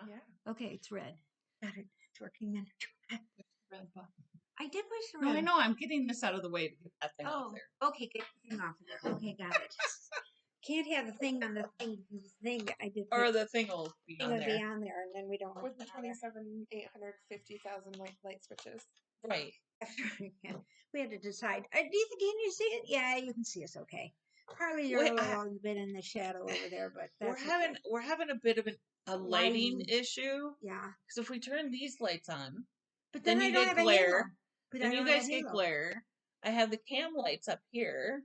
Yeah. Okay, it's red. Got it. It's working then. Red button. I did push the No, red. I know. I'm getting this out of the way to get that thing off there. Okay, get the thing off of there. Okay, got it. Can't have the thing on the thing. The thing I did. Or the thing will be on It'll be there. on there, and then we don't. With the 27,850,000 light switches. Right. Yeah. We had to decide. Do you think, can you see it? Yeah, you can see us okay. Harley, you're Wait, a little bit in the shadow over there, but that's we're having a bit of a lighting issue. Yeah. Because if we turn these lights on, But then I you don't get have a halo. glare. But Then I you don't have guys a get halo. glare. I have the cam lights up here,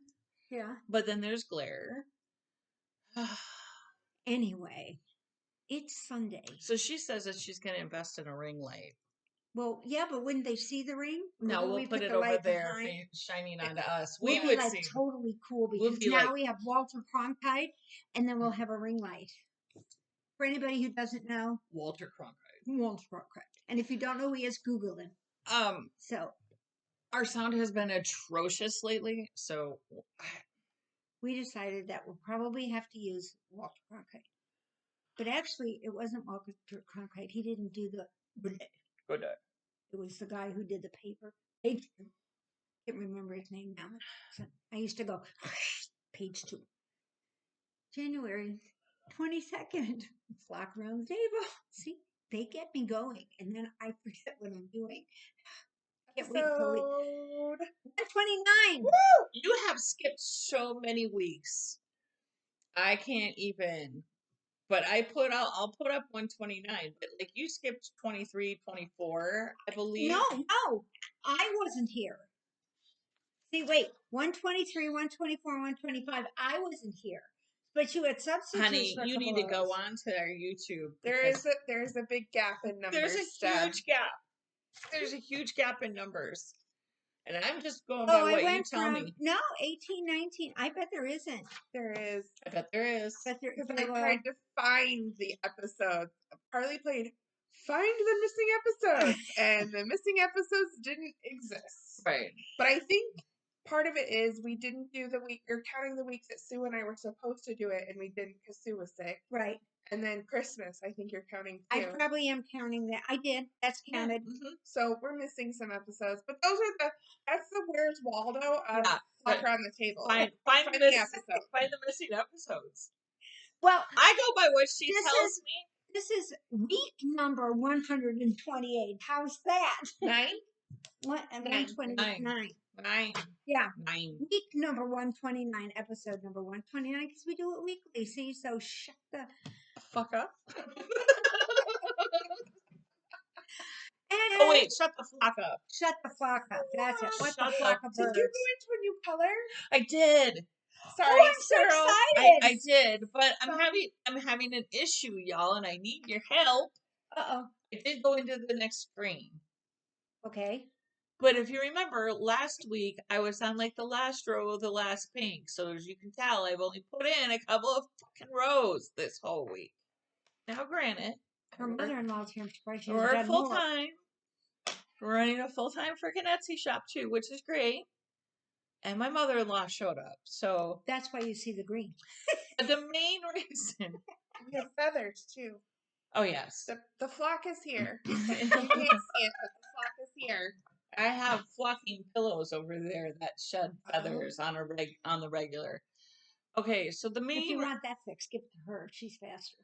Yeah. but then there's glare. Anyway, it's Sunday. So she says that she's going to invest in a ring light. Well, yeah, but wouldn't they see the ring? No, we'll put it the over light there, behind? shining onto us. We'll We be would like see. totally cool We'll because be now like- we have Walter Cronkite, and then we'll have a ring light. For anybody who doesn't know, Walter Cronkite. Walter Cronkite. And if you don't know who he is, Google him. So our sound has been atrocious lately, so we decided that we'll probably have to use Walter Cronkite. But actually, it wasn't Walter Cronkite. He didn't do the. good. It was the guy who did the paper. I can't remember his name now. So I used to go, page 2. January 22nd, flock around the table. See, they get me going, and then I forget what I'm doing. Can't wait till 129. Woo! You have skipped so many weeks. I can't even. But I'll put up 129. But like you skipped 23, 24, I believe. No, I wasn't here. See, wait, 123, 124, 125. I wasn't here. But you had substitutes. Honey, you need to go on to our YouTube. There is a big gap in numbers. There's a huge gap. There's a huge gap in numbers. And I'm just going by what you tell me. No, 18, 19. I bet there isn't. There is. I bet there is. Because I tried to find the episodes. Harley played Find the Missing Episodes. And the missing episodes didn't exist. Right. But I think part of it is we didn't do the week. You're counting the weeks that Sue and I were supposed to do it. And we didn't because Sue was sick. Right. And then Christmas, I think you're counting too. I probably am counting that. I did. That's counted. Yeah. Mm-hmm. So we're missing some episodes, but that's the Where's Waldo of Flockaround on the Table. Find the episode. Find the missing episodes. Well, I go by what she tells me. This is week number 128. How's that? 9? 129. 9. Yeah. 9. Week number 129, episode number 129, because we do it weekly. See, so shut the fuck up. Oh wait, shut the flock up. Shut the flock up. That's it. What Shut the flock up? Did you go into a new color? I did. Sorry, I'm so excited. I did, but I'm having an issue, y'all, and I need your help. Uh-oh. I did go into the next screen. Okay. But if you remember, last week I was on like the last row of the last pink. So as you can tell, I've only put in a couple of fucking rows this whole week. Now, granted, her mother-in-law's here. I'm surprised she's we're done full more. time. We're running a full-time freaking Etsy shop too, which is great. And my mother-in-law showed up, so that's why you see the green. The main reason. We have feathers too. Oh yes, the flock is here. You can't see it, but the flock is here. I have flocking pillows over there that shed feathers on the regular. Okay, so the main. If you want that fixed, give it to her. She's faster.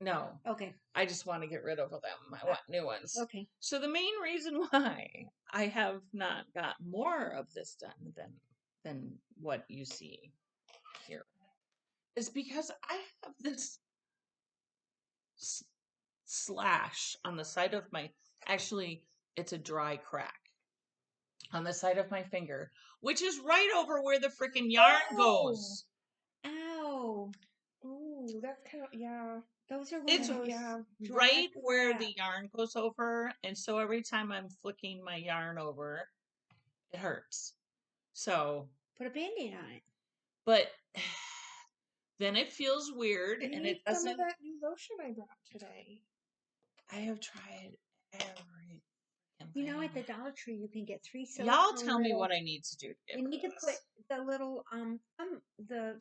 No. Okay. I just want to get rid of them. I want new ones. Okay. So the main reason why I have not got more of this done than what you see here is because I have this slash on the side of my, actually it's a dry crack on the side of my finger, which is right over where the freaking yarn goes. Ow. Ooh, that's kind of, yeah. Those are It's right where the yarn goes over, and so every time I'm flicking my yarn over, it hurts. So put a Band-Aid on it. But then it feels weird, and it doesn't. Some of that new lotion I brought today. I have tried every. You know, at the Dollar Tree, you can get 3 silicone. Y'all tell me what I need to do. You need to put the little the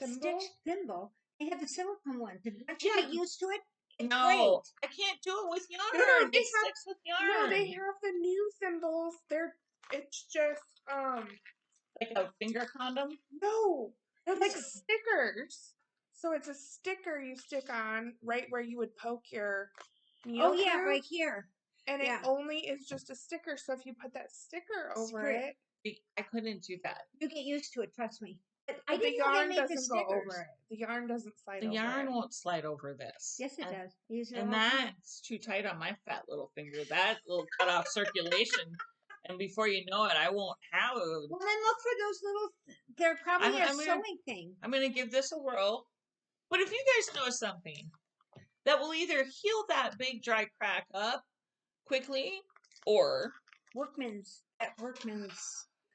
stitch thimble. They have the silicone ones. Once you get used to it, It's No, I can't do it with yarn. No, they It have- sticks with yarn. No, they have the new symbols. It's just like a finger condom. no, they're like stickers. So it's a sticker you stick on right where you would poke your needle. Oh yeah, through, right here. and yeah. it only is just a sticker. So if you put that sticker over Sticker. it, I couldn't do that. You get used to it, trust me. But I but the didn't know how to yarn make the doesn't go stickers. over it. The yarn doesn't slide The over yarn it. won't slide over this. Yes, it does. I use it And all the time. that's too tight on my fat little finger. That will cut off circulation. And before you know it, I won't have a... Well, then look for those little. They're probably a sewing thing. I'm going to give this a whirl. But if you guys know something that will either heal that big dry crack up quickly or... Workman's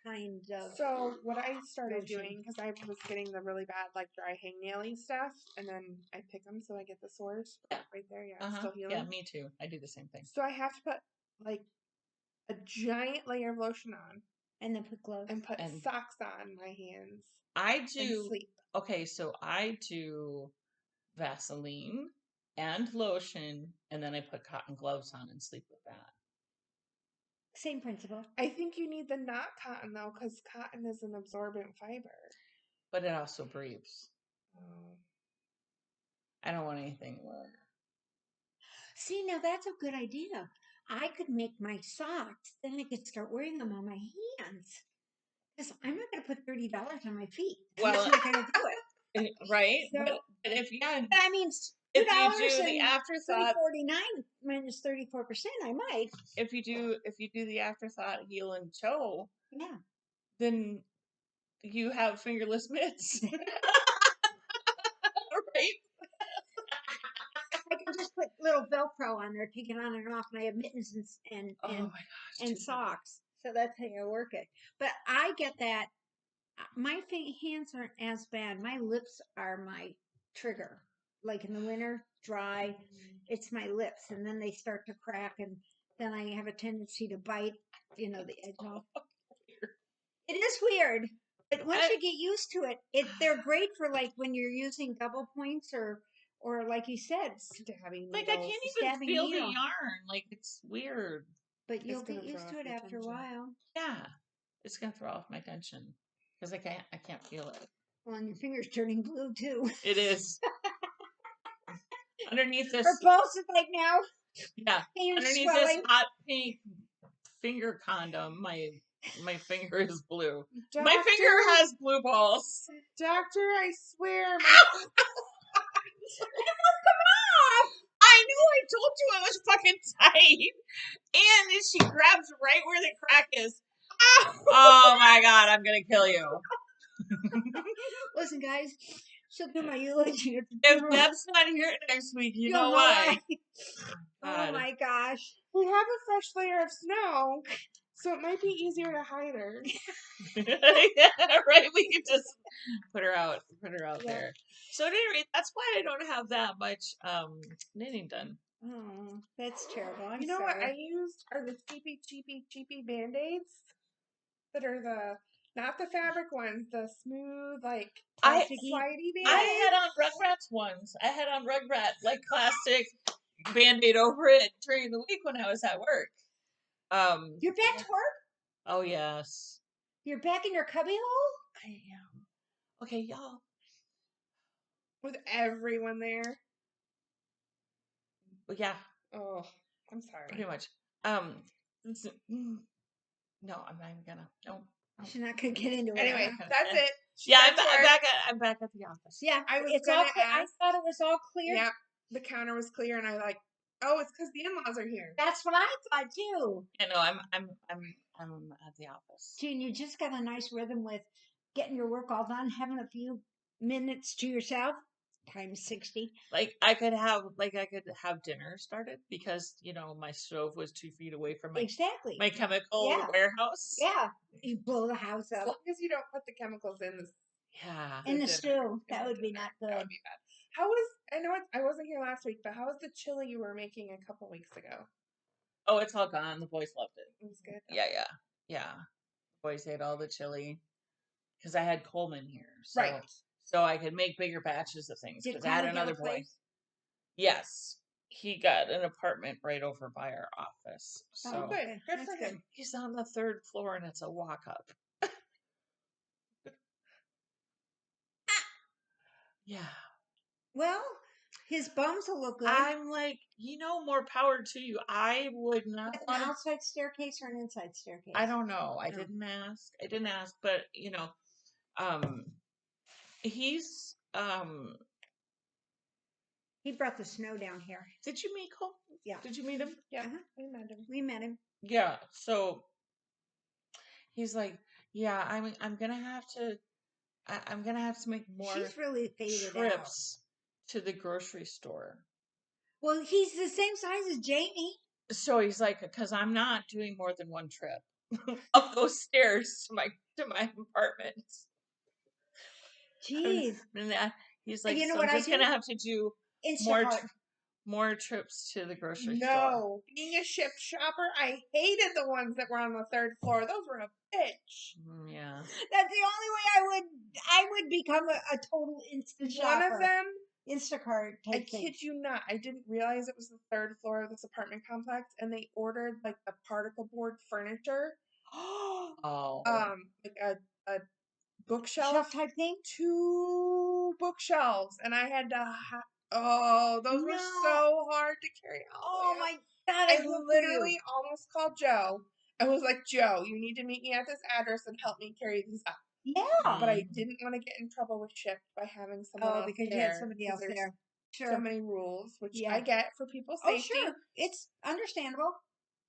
kind of. So what I started lotion. doing, because I was getting the really bad like dry hangnail-y stuff, and then I pick them so I get the sores right there. Yeah, it's still healing. Yeah, me too. I do the same thing. So I have to put like a giant layer of lotion on, and then put gloves and put socks on my hands. I do. And sleep. Okay, so I do Vaseline and lotion, and then I put cotton gloves on and sleep with that. Same principle. I think you need the not cotton though, because cotton is an absorbent fiber. But it also breathes. Oh. I don't want anything where... See, now that's a good idea. I could make my socks, then I could start wearing them on my hands. Because I'm not going to put $30 on my feet. Well, I'm not going to do it. Right? So, but if that means $2 if you do the afterthought, $3.49 minus 34%, I might. If you do the afterthought heel and toe, yeah, then you have fingerless mitts. Right? I can just put little Velcro on there, take it on and off, and I have mittens and socks. So that's how you work it. But I get that. My hands aren't as bad. My lips are my trigger. Like in the winter, dry, it's my lips, and then they start to crack, and then I have a tendency to bite, the edge off. It is weird, but once you get used to it, they're great for like when you're using double points or like you said, stabbing needles. Like I can't even feel the yarn. Like it's weird. But you'll get used to it after a while. Yeah, it's gonna throw off my tension because I can't feel it. Well, and your finger's turning blue too. It is. Underneath this, her pulse is like now. Yeah, underneath this hot pink finger condom, my finger is blue. Doctor, my finger has blue balls. Doctor, I swear. I knew I told you it was fucking tight. And she grabs right where the crack is. Oh my god, I'm gonna kill you. Listen, guys, she'll do my eulogy. If Deb's not here next week, you know why. Oh my gosh. We have a fresh layer of snow, so it might be easier to hide her. Yeah, right? We could just put her out there. So at any rate, that's why I don't have that much knitting done. Oh, that's terrible. I'm you know sorry. What I used are the cheapy Band-Aids that are not the fabric ones, the smooth, like, slidey Band-Aids. I had on Rugrats ones. I had on Rugrat, like, plastic Band-Aid over it during the week when I was at work. You're back to work? Oh, yes. You're back in your cubby hole? I am. Okay, y'all. With everyone there? Yeah. Oh, I'm sorry. Pretty much. No, I'm not even gonna. No. She's not gonna get into it. Anyway, that's it. Yeah, I'm back at the office. Yeah, it's all clear. I thought it was all clear. Yeah, the counter was clear, and I it's because the in-laws are here. That's what I thought too. Yeah, no, I'm at the office. Gene, you just got a nice rhythm with getting your work all done, having a few minutes to yourself. Times 60. Like I could have dinner started because my stove was 2 feet away from my chemical warehouse. Yeah, you blow the house up. As long as you don't put the chemicals in the in the stew. That would be not good. That would be bad. I wasn't here last week, but how was the chili you were making a couple weeks ago? Oh, it's all gone. The boys loved it. It was good. Yeah. The boys ate all the chili because I had Coleman here, so I could make bigger batches of things because I had another boy. Yes. he got an apartment right over by our office. Oh, So good. Good That's for good. him. he's on the 3rd floor and it's a walk up. Yeah. Well, his bums will look good. I'm like, more power to you. I would not With an want to. outside staircase or an inside staircase? I don't know. I No. didn't ask, but he's He brought the snow down here. did you meet him? Yeah. Did you meet him? Yeah, Uh-huh. we met him. We met him. Yeah. So he's like, yeah, I'm gonna have to I'm gonna have to make more She's really faded out. trips to the grocery store. Well, he's the same size as Jamie. So he's like, because I'm not doing more than one trip up those stairs to my apartment. Jeez. He's like, You know so what I'm I just do? gonna have to do Instacart. more trips to the grocery store. No, being a ship shopper, I hated the ones that were on the 3rd floor. Those were a bitch. Yeah. That's the only way I would become a total instant shopper. One of them, Instacart I type thing. kid you not, I didn't realize it was the 3rd floor of this apartment complex, and they ordered like the particle board furniture, Oh. like a bookshelf Shelf type thing. 2 bookshelves, and I had to. Those were No. so hard to carry out. Oh my God! I I feel for you. literally almost called Joe. I was like, Joe, you need to meet me at this address and help me carry these up. Yeah. But I didn't want to get in trouble with Shipt by having someone else because there. you had somebody 'cause else there's there. Sure. so many rules, which Yeah. I get for people's Oh, safety. sure. It's understandable.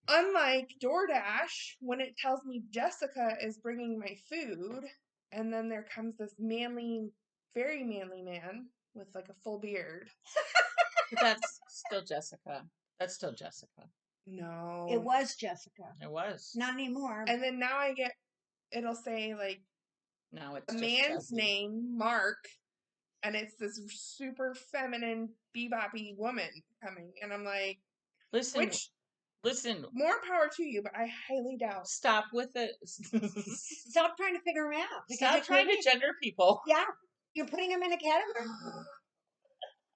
Unlike DoorDash, when it tells me Jessica is bringing my food, and then there comes this manly, very manly man with like a full beard. But that's still Jessica. That's still Jessica. No. It was Jessica. It was. Not anymore. And then now it'll say like Now it's a just man's Jessie. name, Mark, and it's this super feminine, beboppy woman coming. And I'm like, Listen, more power to you, but I highly doubt. stop with it. Stop trying to figure them out. Stop trying to gender people. Yeah. You're putting them in a category.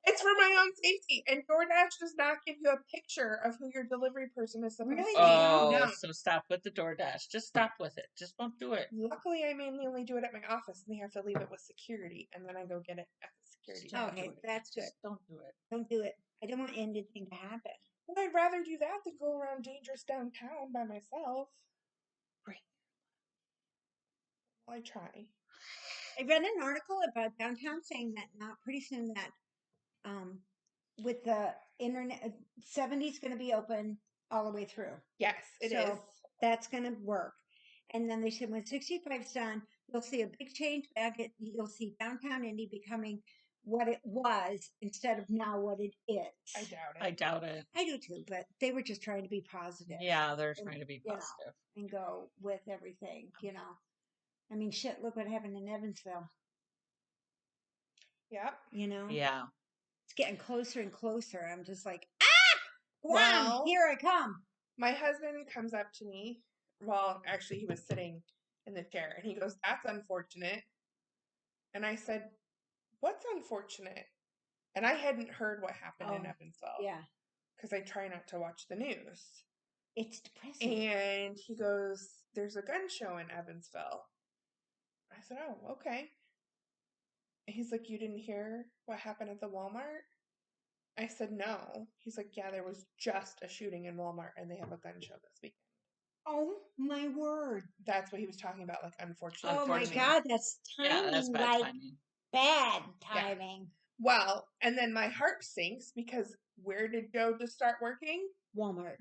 It's for my own safety, and DoorDash does not give you a picture of who your delivery person is supposed Really? to be. Oh, No. so stop with the DoorDash. Just stop with it. Just don't do it. Luckily, I mainly only do it at my office, and they have to leave it with security, and then I go get it at the security. Don't Okay, do it. that's good. Just don't do it. Don't do it. I don't want anything to happen. Well, I'd rather do that than go around dangerous downtown by myself. Right. Well, I try. I read an article about downtown saying that now pretty soon that with the internet 70's going to be open all the way through. Yes, it is. So that's going to work. And then they said when 65's done, you'll see a big change back. You'll see downtown Indy becoming what it was instead of now what it is. I doubt it. I doubt it. I do too, but they were just trying to be positive. Yeah, they're trying to be you know, positive. and go with everything, I mean, shit, look what happened in Evansville. Yep. Yeah. It's getting closer and closer. I'm just like, go Well, on, here I come. My husband comes up to me. Well, actually, he was sitting in the chair, and he goes, "That's unfortunate." And I said, "What's unfortunate?" And I hadn't heard what happened in Evansville. Yeah. Because I try not to watch the news. It's depressing. And he goes, "There's a gun show in Evansville." I said, "Oh, okay." And he's like, "You didn't hear what happened at the Walmart?" I said, "No." He's like, "Yeah, there was just a shooting in Walmart, and they have a gun show this weekend." Oh my word. That's what he was talking about, like, unfortunate. Oh my Unfortunate. God, that's timing. Yeah, that's bad like timing. bad timing. Well, and then my heart sinks because where did Joe just start working? Walmart.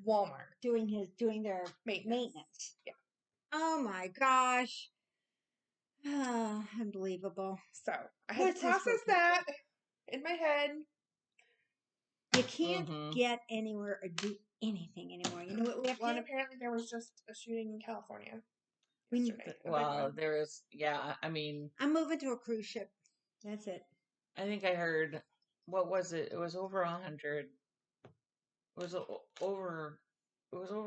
Doing their maintenance. Yeah. Oh my gosh. Unbelievable. So I had What's to this process for? that in my head. You can't get anywhere or do anything anymore. You know what we have Well, to and do? apparently there was just a shooting in California We need- yesterday. Well, there is, yeah, I mean, I'm moving to a cruise ship. That's it. I think I heard, what was it? It was over 100. It was over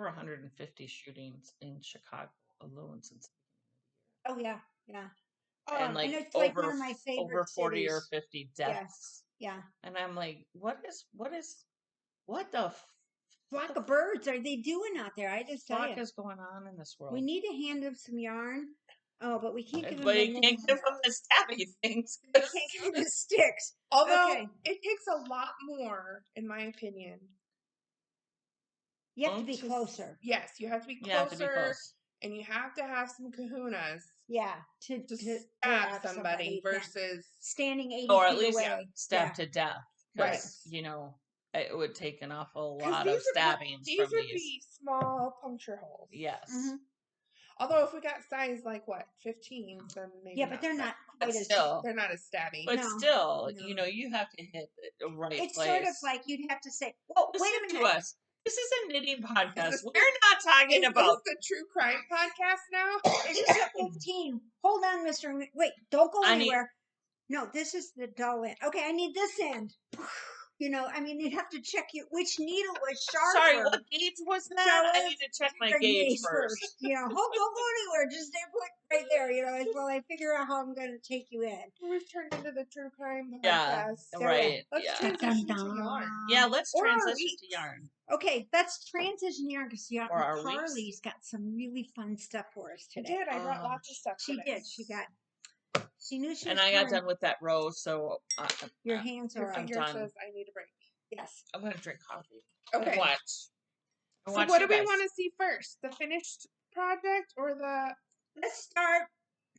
150 shootings in Chicago alone since. Oh yeah, yeah. And and it's like one over of my favorite over 40 or cities. 50 deaths. Yeah. And I'm like, what is What the Flock of birds are they doing out there? I just tell fuck you. is going on in this world? We need to hand them some yarn. Oh, but we can't give them But the you can't give them the stabby things. We can't give them the sticks. Although Okay. it takes a lot more, in my opinion. You have to be to closer. Yes, you have to be You have to be closer, close. and you have to have some kahunas Yeah, to stab stab somebody yeah. versus standing 80 Or at feet least away. stab to death. Right. Because, you know, it would take an awful 'cause lot these of would stabbings these from would these. be small puncture holes. Yes. Mhm. Although if we got size like what 15s, then maybe Yeah, but they're not But quite as. still, they're not as stabby. but No, still, no. you know, you have to hit the right It's place. sort of like you'd have to say, "Oh, wait a Listen minute." to us. This is a knitting podcast. this- We're not talking Is about. this the true crime podcast now? It's a 15. Hold on, Mister. Wait, don't go I need- anywhere. No, this is the dull end. Okay, I need this end. You know, I mean, you'd have to check which needle was sharper. Sorry, what gauge was that? So I need to check my gauge first. You know, don't go anywhere. Just stay put right there. You know, while I figure out how I'm going to take you in. We've turned into the true crime Yeah, podcast. right. Let's Yeah. transition to Dun-dun-dun. yarn. Yeah, let's Or our transition weeks. to yarn. Okay, let's transition yarn because Or our weeks. Carly's got some really fun stuff for us She today. did. I brought lots of stuff. She for did. this. She knew she And was I got coming. done with that row, so Your hands Your are up. finger done. says I need a break. Yes. I'm going to drink coffee. Okay. And watch. So Watch what you do we guys. want to see first? The finished project or the? Let's start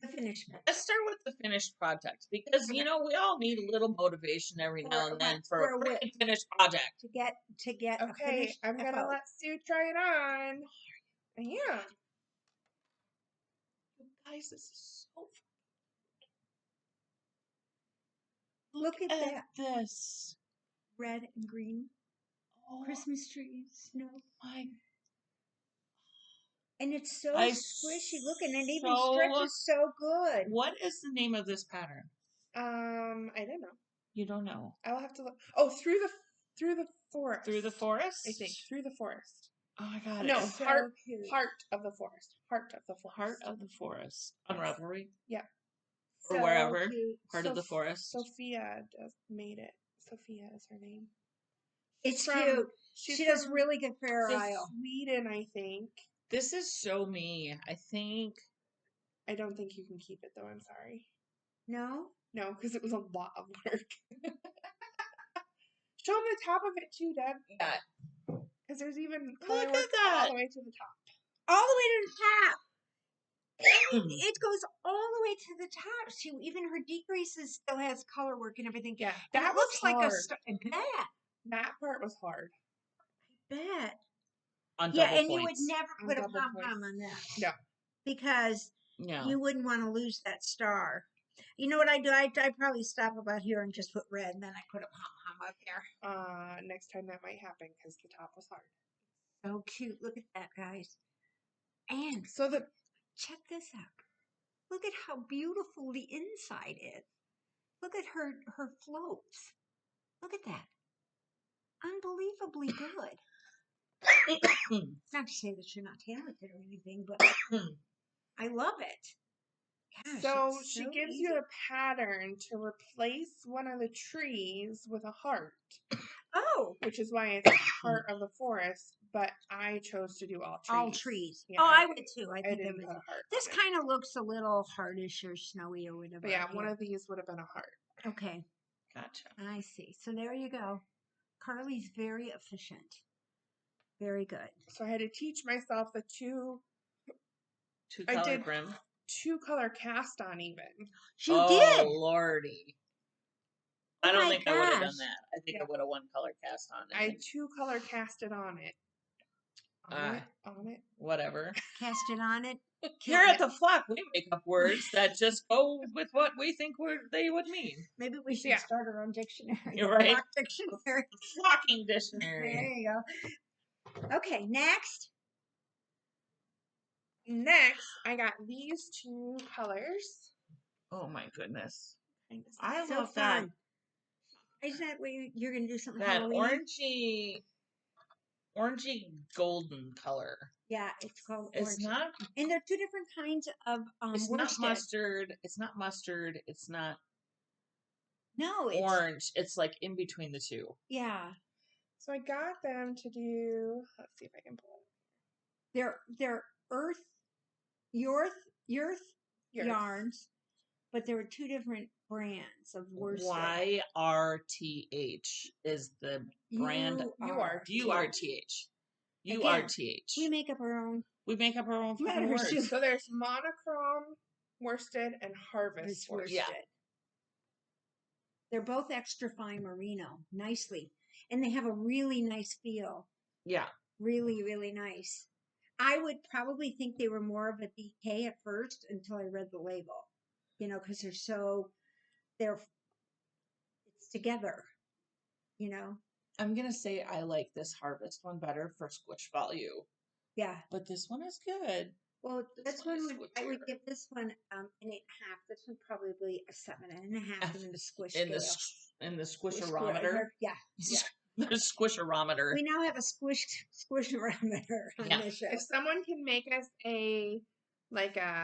the finished one. Let's start with the finished project because, you know, we all need a little motivation every now and then for a whip. freaking finished project. To get a Okay, finished I'm gonna FO. let Sue try it on. Yeah. Guys, this is so Look at that. this. Red and green. Oh, Christmas trees, snow. my. And it's so I squishy looking and it even so- stretches so good. What is the name of this pattern? I don't know. You don't know. I'll have to look. Oh, through the forest. Through the forest? I think through the forest. Oh my god. No, it's so heart cute. heart of the forest. Heart of the forest. Heart of the Forest. On Ravelry? Yeah. Or So wherever. cute. Heart of the Forest. Sophia made it. Sophia is her name. It's From- cute. She's She does from really good Fair Isle. Sweden, I think. This is so me. I think. I don't think you can keep it though. I'm sorry. No? No, because it was a lot of work. Show them the top of it too, Deb. Yeah. Because there's even Look color at work that. all the way to the top. All the way to the top. It goes all the way to the top. She even her decreases still has color work and everything. Yeah, And that it was looks like hard. a star. I bet. That part was hard. Bet. On Yeah, double and you would points. never On put a double pom points. pom on that. No. Because No. you wouldn't want to lose that star. You know what I do? I probably stop about here and just put red, and then I put a pom pom up there. Next time that might happen because the top was hard. So cute. Look at that, guys. And So the check this out. Look at how beautiful the inside is. Look at her floats. Look at that. Unbelievably good. Not to say that you're not talented or anything, but I love it. Gosh, so it's she so gives easy. you a pattern to replace one of the trees with a heart, Oh, which is why it's heart of the forest. But I chose to do all trees. all trees. Yeah, oh, I would too. I I think didn't it put was. a heart. This on it. kind of looks a little hardish or snowy or whatever. But yeah, up one here. of these would have been a heart. Okay, Gotcha. I see. So there you go. Carly's very efficient. Very good. So I had to teach myself the two I Two-color did- brim. color cast on even. You oh, did. lordy. Oh I don't my think I would have done gosh. that. I think Yeah. I would have one color cast on it. I 2-color casted on it. On it. Whatever. Cast it on it. Here at the flock, we make up words that just go with what we think they would mean. Maybe we should Yeah. start our own dictionary. You're right. Flock dictionary. Flocking There dictionary. you go. Okay, next. Next, I got these 2 colors. Oh my goodness. Kind of I So love that. fun. Isn't that what you're going to do something That Halloween? orangey golden color. Yeah, it's called It's orange. not. And there are 2 different kinds of It's not worsted. mustard. It's not mustard. It's not No, it's orange. It's like in between the two. yeah. So I got them to do. Let's see if I can pull They're Yorth it. Yours. yarns, but there were two different brands of worsted. YRTH is the brand. URTH. URTH. We make up our own. We make up our own Not fucking her words. soup. So there's monochrome worsted and harvest worsted. Yeah. They're both extra fine merino, nicely. And they have a really nice feel. Yeah. Really, really nice. I would probably think they were more of a DK at first until I read the label. You know, because it's together. You know? I'm going to say I like this harvest one better for squish value. Yeah. But this one is good. Well, This one is I would give this one an 8.5. This one probably a 7.5 in the squish scale. In the squisherometer. Yeah. The squisherometer. We now have a squisherometer on this show. If someone can make us a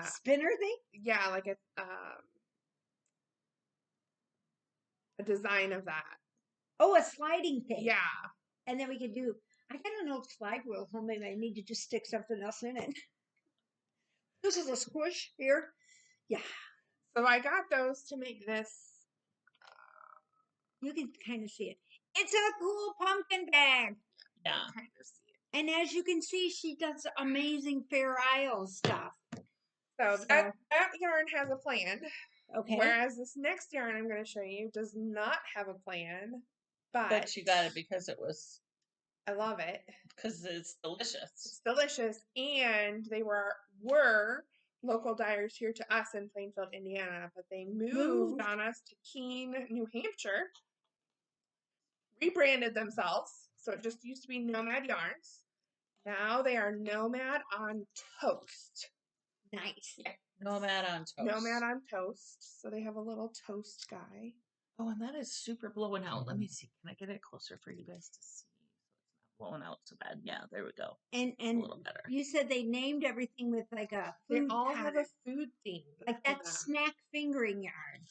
spinner thing, yeah, like a design of that. Oh, a sliding thing. Yeah. And then we could do. I got an old slide rule at home. Maybe I need to just stick something else in it. This is a squish here. Yeah. So I got those to make this. You can kind of see it. It's a cool pumpkin bag. Yeah. Kind of see it. And as you can see, she does amazing Fair Isle stuff. So that yarn has a plan. Okay. Whereas this next yarn I'm going to show you does not have a plan. But you got it because it was. I love it. Because it's delicious. It's delicious. And they were local dyers here to us in Plainfield, Indiana. But they moved on us to Keene, New Hampshire. Rebranded themselves. So it just used to be Nomad Yarns. Now they are Nomad on Toast. Nice. Yeah. Nomad on Toast. Nomad on Toast. So they have a little toast guy. Oh, and that is super blowing out. Let me see. Can I get it closer for you guys to see? It's not blowing out so bad. Yeah, there we go. And a little better. You said they named everything with like a food They all pattern. have a food theme. Like that snack fingering yarn.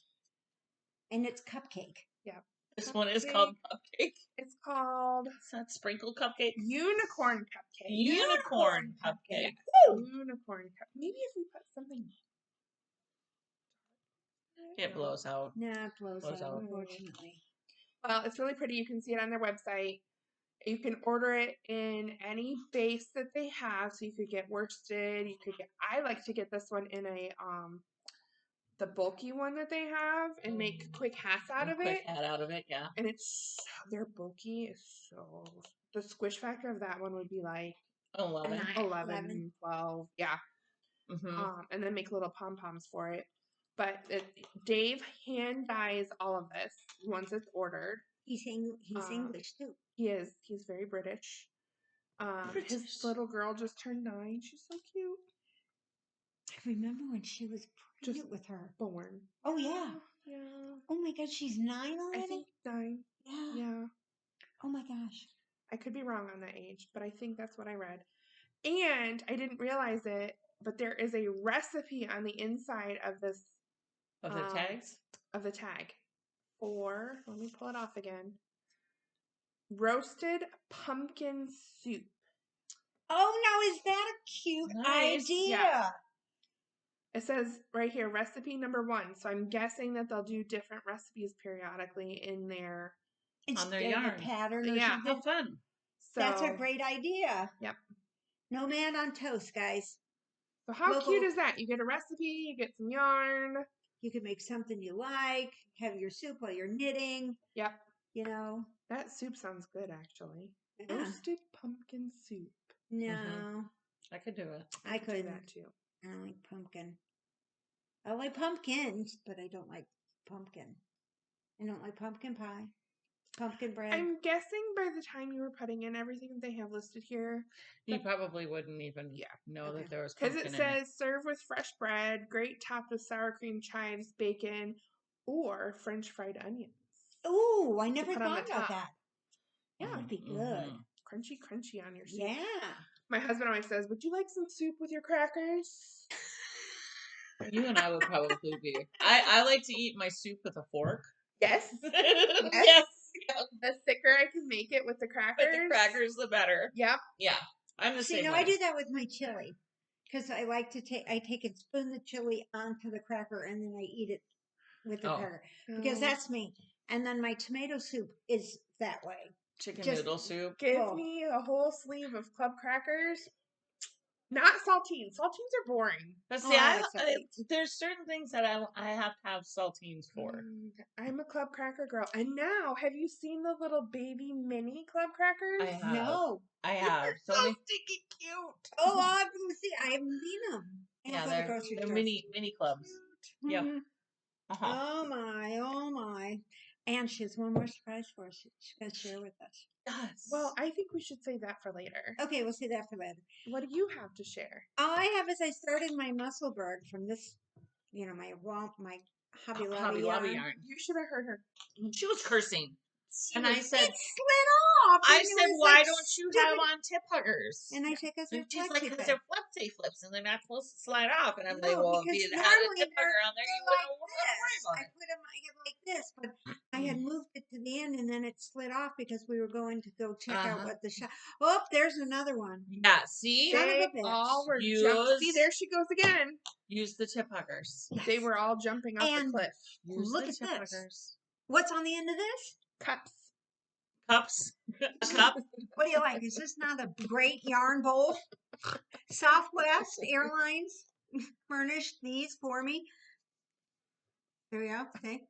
And it's cupcake. Yeah. This one is called Cupcake. It's called... It's not sprinkle cupcake. Unicorn Cupcake. Unicorn Cupcake. Unicorn Cupcake. Maybe if we put something... It blows out. No, it blows out, unfortunately. Well, it's really pretty. You can see it on their website. You can order it in any base that they have. So you could get worsted. I like to get this one in the bulky one that they have and make quick hats out of it. Quick hat out of it, yeah. And their bulky is so... The squish factor of that one would be like 11, 12. Yeah. Mm-hmm. And then make little pom-poms for it. But Dave hand dyes all of this once it's ordered. He's English too. He is. He's very British. His little girl just turned 9. She's so cute. I remember when she was pregnant with her. Born. Oh yeah. Yeah. Oh my God, she's 9 already? I think 9. Yeah. Yeah. Oh my gosh. I could be wrong on that age, but I think that's what I read. And I didn't realize it, but there is a recipe on the inside of this. Of the tags? Of the tag. Let me pull it off again. Roasted pumpkin soup. Oh, now is that a cute idea? Yeah. It says right here, recipe number 1. So I'm guessing that they'll do different recipes periodically in their on their yarn pattern. Yeah. Something. How fun! So, that's a great idea. Yep. Nomad on Toast, guys. So how cute is that? You get a recipe, you get some yarn. You can make something you like, have your soup while you're knitting. Yep. You know. That soup sounds good, actually. Yeah. Roasted pumpkin soup. No. Mm-hmm. I could do it. I could do that too. I don't like pumpkin. I like pumpkins, but I don't like pumpkin. I don't like pumpkin pie. Pumpkin bread. I'm guessing by the time you were putting in everything that they have listed here, you probably wouldn't even know that there was pumpkin because it says serve with fresh bread, great topped with sour cream, chives, bacon, or French fried onions. Ooh, I never thought about that. Yeah, that would be good. Mm-hmm. Crunchy on your soup. Yeah. My husband always says, "Would you like some soup with your crackers?" You and I would probably be. I like to eat my soup with a fork. Yes. Yes. The thicker I can make it with the crackers. But the crackers, the better. Yep. Yeah, I'm the See, same now way. I do that with my chili because I like to take and spoon the chili onto the cracker and then I eat it with the cracker because that's me. And then my tomato soup is that way. Chicken noodle soup. Give me a whole sleeve of club crackers. Not saltines. Saltines are boring. But see, I like saltines. there's certain things that I have to have saltines for. I'm a club cracker girl. And now, have you seen the little baby mini club crackers? I have. No. I have. They're so stinky cute. Oh, I see. I haven't seen them. Yeah, they're mini clubs. Yep. Uh-huh. Oh my. And she has one more surprise for us. She's going to share with us. Yes. Well, I think we should save that for later. Okay, we'll see that for later. What do you have to share? All I have is I started my Musselburgh from this, my Hobby Lobby yarn. You should have heard her. She was cursing. And I said, it slid off. I said, why don't you have on tip huggers? And I said, because she's like, because they're flexi flips and they're not supposed to slide off. And I'm like, well, if you had a tip hugger on there, you wouldn't worry about it. I put them like this, but I had moved it to the end and then it slid off because we were going to go check out what the shop. Oh, there's another one. Yeah, see? They all were jumping. See, there she goes again. Use the tip huggers. Yes. They were all jumping off the cliff. Look at this. Huggers. What's on the end of this? Cups. A cup. What do you like? Is this not a great yarn bowl? Southwest Airlines furnished these for me. There we go. Okay.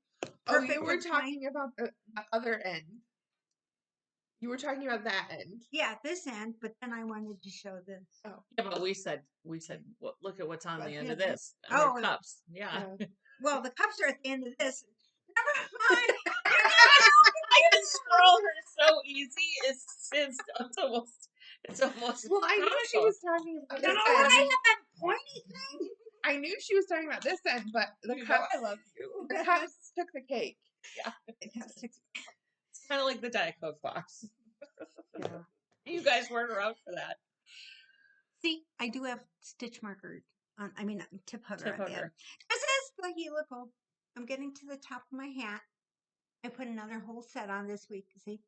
Perfect. You were talking about the other end. You were talking about that end. Yeah, this end, but then I wanted to show this. Oh. Yeah, but we said, well, look at what's on the end of this. Cups. Yeah. Well, the cups are at the end of this. Never mind. I can scroll her so easy. It's almost. Well, I knew she was talking about this end. I have that pointy thing. I knew she was talking about this end, but the cups. I love you. The cups took the cake. Yeah. It's kind of like the Diet Coke box. Yeah. You guys weren't around for that. See, I do have stitch marker on. I mean, tip hugger. This is the helical. I'm getting to the top of my hat. I put another whole set on this week. See,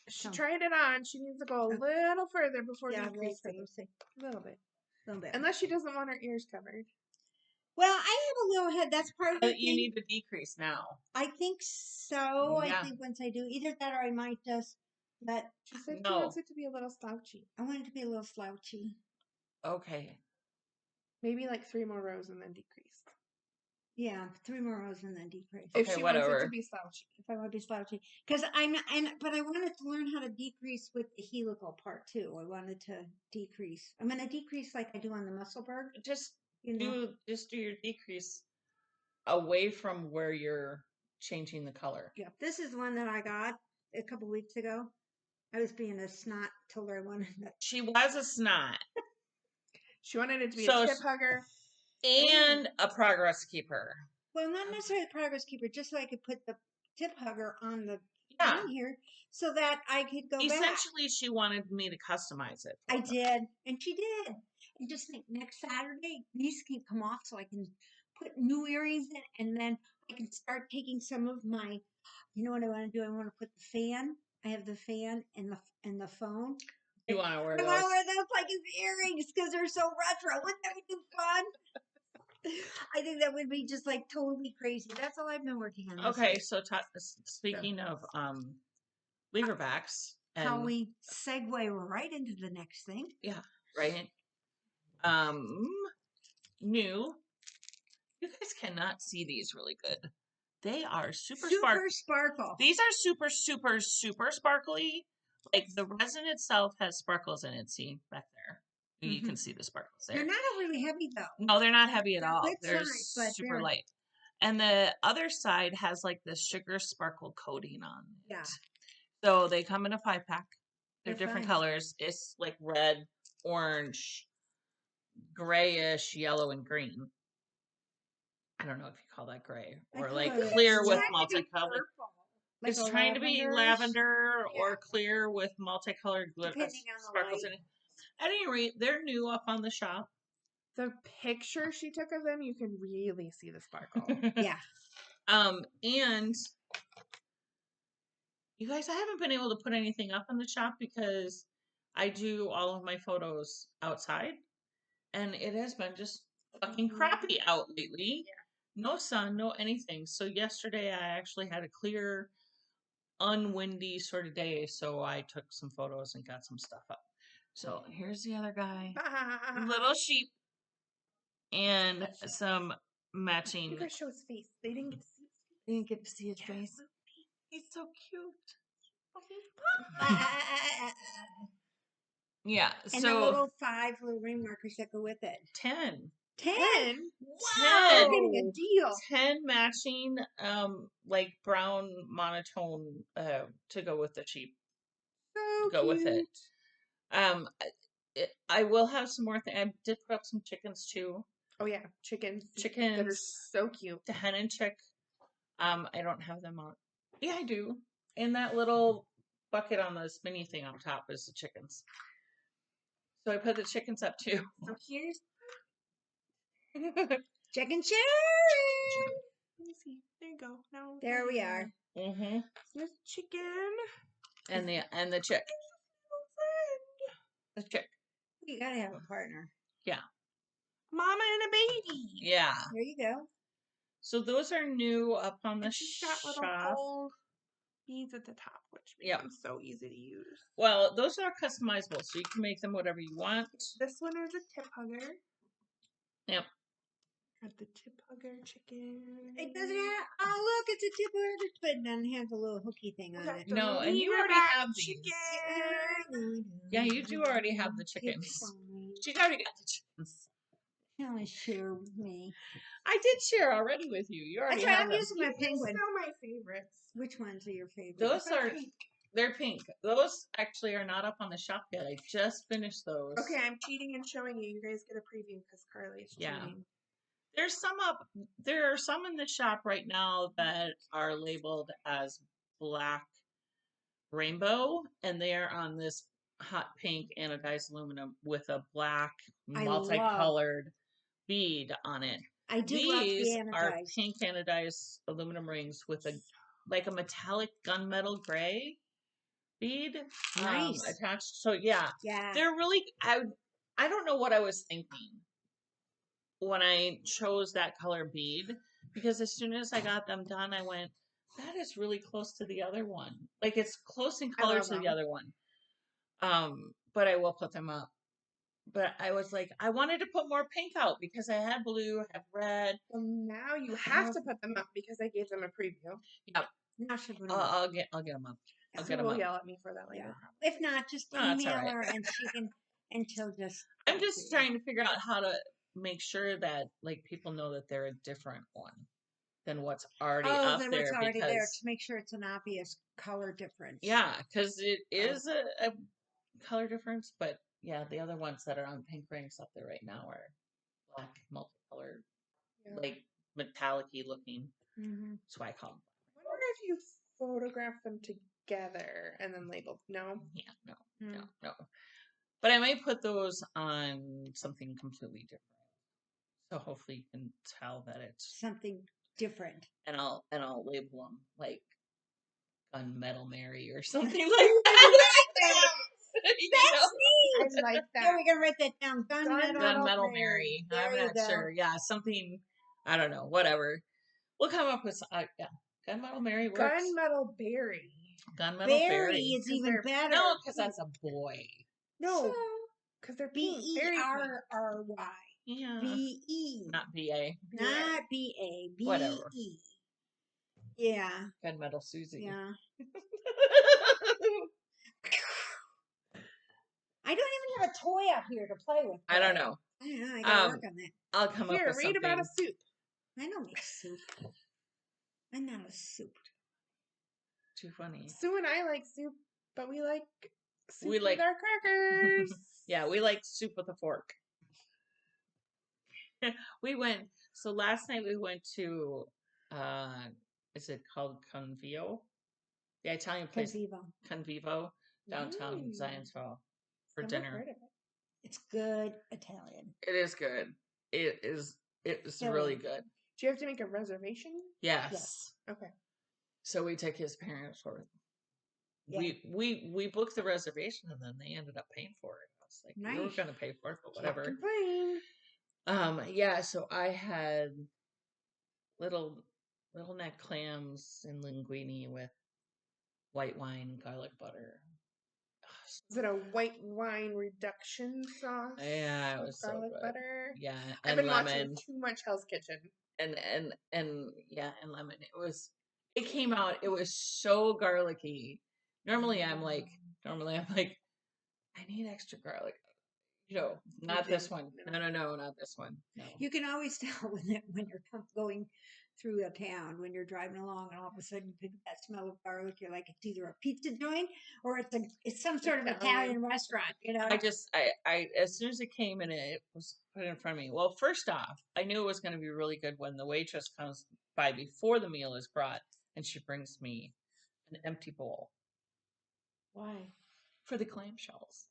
she tried it on. She needs to go a little further before decreasing. A little bit. Unless she doesn't want her ears covered. Well, I have a little head. That's part of it. You need to decrease now. I think so. Yeah. I think once I do either that or I might just let. She said she wants it to be a little slouchy. I want it to be a little slouchy. Okay. Maybe like 3 more rows and then decrease. Yeah, 3 more rows and then decrease. If she wants it to be slouchy. If I want to be slouchy. Because but I wanted to learn how to decrease with the helical part too. I wanted to decrease. I'm going to decrease like I do on the Musselburgh. Just do your decrease away from where you're changing the color. Yeah. This is one that I got a couple weeks ago. I was being a snot, told her I wanted that. She was a snot. She wanted it to be a tip hugger. And a progress keeper. Well, not necessarily a progress keeper, just so I could put the tip hugger on the down here so that I could go Essentially, back. she wanted me to customize it. I did, and she did. And just think next Saturday, these can come off so I can put new earrings in, and then I can start taking some of my, you know what I want to do? I want to put the fan. I have the fan and the phone. You want to wear those? I want to wear those like as earrings because they're so retro. Wouldn't that be fun? I think that would be just like totally crazy. That's all I've been working on. Okay, so speaking of leverbacks, and how we segue right into the next thing. Yeah, right. New. You guys cannot see these really good. They are super sparkle. These are super sparkly. Like the resin itself has sparkles in it. See back there. You can see the sparkles there. They're not really heavy though. No, they're not heavy at all. They're super light. And the other side has like this sugar sparkle coating on it. Yeah. So they come in a 5-pack. They're different colors. It's like red, orange, grayish, yellow, and green. I don't know if you call that gray or like clear with multicolored. Like it's trying to be lavender or clear with multicolored sparkles in it. At any rate, they're new up on the shop. The picture she took of them, you can really see the sparkle. Yeah. And You guys, I haven't been able to put anything up in the shop because I do all of my photos outside, and it has been just fucking crappy out lately. No sun, no anything. So yesterday I actually had a clear, unwindy sort of day, so I took some photos and got some stuff up. So here's the other guy, little sheep, and some matching. You guys show his face. They didn't get to see. I didn't get to see his face. He's so cute. Yeah. And So the little 5 little ring markers that go with it. 10. 10. 10. Wow, we're getting a deal. 10 matching like brown monotone to go with the sheep. So Go with it. cute. I will have some more things. I did put up some chickens too. Oh yeah, chickens. That are Chickens. so cute. The hen and chick. I don't have them on. Yeah, I do. In that little bucket on the spinny thing on top is the chickens. So I put the chickens up too. So here's Chicken sharing. let me see. There you go. Now There we are. Mm-hmm. Here's chicken. And the chick. The chick. You gotta have a partner. Yeah. Mama and a baby. Yeah. There you go. So those are new up on the And she's got little shop. gold beads at the top, which makes them so easy to use. Well, those are customizable, so you can make them whatever you want. This one is a tip hugger. Yep. Got the tip hugger chicken. It doesn't have. Oh, look, it's a tip hugger, but it doesn't have the little hooky thing on it. No, and you already have these. chicken. Yeah, you do already have the chickens. She's already got the chickens. Tell us, share with me. I did share already with you. You already That's right, have I'm them. using my penguin. Still my favorites. Which ones are your favorite? Those are they're pink. Those actually are not up on the shop yet. I just finished those. Okay, I'm cheating and showing you. You guys get a preview because Carly's cheating. There's some up. There are some in the shop right now that are labeled as black rainbow, and they are on this hot pink anodized aluminum with a black multicolored bead on it. I do These love the anodized. are pink anodized aluminum rings with a metallic gunmetal gray bead attached. So yeah, they're really. I don't know what I was thinking when I chose that color bead, because as soon as I got them done, I went, that is really close to the other one. Like it's close in color to the other one. But I will put them up. But I was like, I wanted to put more pink out because I had blue, I have red. Well, now you have to put them up because I gave them a preview. Yep. Now she put them I'll get them up. I'll get them will up. yell at me for that later. Yeah. If not, just email her and she can, and she'll just. I'm just trying to figure out how to make sure that like people know that they're a different one than what's already up there. What's already there to make sure it's an obvious color difference. Yeah, because it is a color difference, but yeah, the other ones that are on pink rings up there right now are black, multicolored, like metallic-y looking. Mm-hmm. That's why I call them. I wonder if you photograph them together and then label. No? Yeah, no. But I might put those on something completely different. So hopefully you can tell that it's something different. And I'll label them like Gunmetal Mary or something like that. That's neat. I like that. Yeah, we're gonna write that down. Gunmetal Mary. I'm not sure. Yeah, something. I don't know. Whatever. We'll come up with Gunmetal Mary works. Gunmetal Berry. Gunmetal Berry is even better. No, because that's a boy. No, because they're B-E-R-R-Y. Yeah. B-E. Not B-A. Not B-A. B-E. Whatever. Yeah. Gunmetal Susie. Yeah. I don't even have a toy up here to play with. I don't know. I gotta work on that. I'll come up with something. Read about a soup. I don't make soup. I'm not a soup. Too funny. Sue and I like soup, but we like soup with our crackers. Yeah, we like soup with a fork. So last night we went to, is it called Convivo? The Italian place. Convivo, downtown Zionsville for dinner. It's good Italian. It is good. It's really good. Do you have to make a reservation? Yes. Okay. So we took his parents for Yeah. we booked the reservation and then they ended up paying for it. I was like, we were Nice. gonna pay for it, but Can't whatever. complain. Yeah, so I had little neck clams and linguine with white wine, garlic butter. Is it a white wine reduction sauce? Yeah, it with was so garlic good. butter. Yeah, I've and been watching lemon. too much Hell's Kitchen. And yeah, and lemon. It came out, it was so garlicky. Normally I'm like, I need extra garlic. Not this didn't, one. no. No, not this one. No. You can always tell when you're going through a town, when you're driving along, and all of a sudden you pick up that smell of garlic. You're like, it's either a pizza joint or it's some sort of Italian restaurant. I as soon as it came and it was put in front of me. Well, first off, I knew it was going to be really good when the waitress comes by before the meal is brought and she brings me an empty bowl. Why? For the clamshells.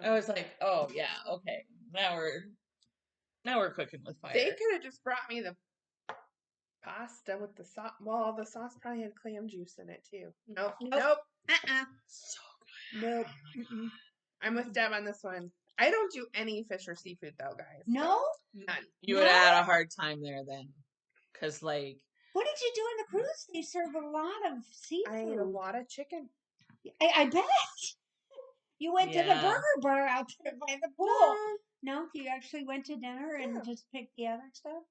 I was like, oh yeah, okay. Now we're cooking with fire. They could have just brought me the pasta with the sauce. Well, the sauce probably had clam juice in it too. Nope. So Nope. I'm with Deb on this one. I don't do any fish or seafood though, guys. No? None. You would have had a hard time there then. Because, like, What did you do in the cruise? They serve a lot of seafood. I ate a lot of chicken. I bet. You went to the Yeah. burger bar out there by the pool. No, you actually went to dinner and Yeah. just picked the other stuff?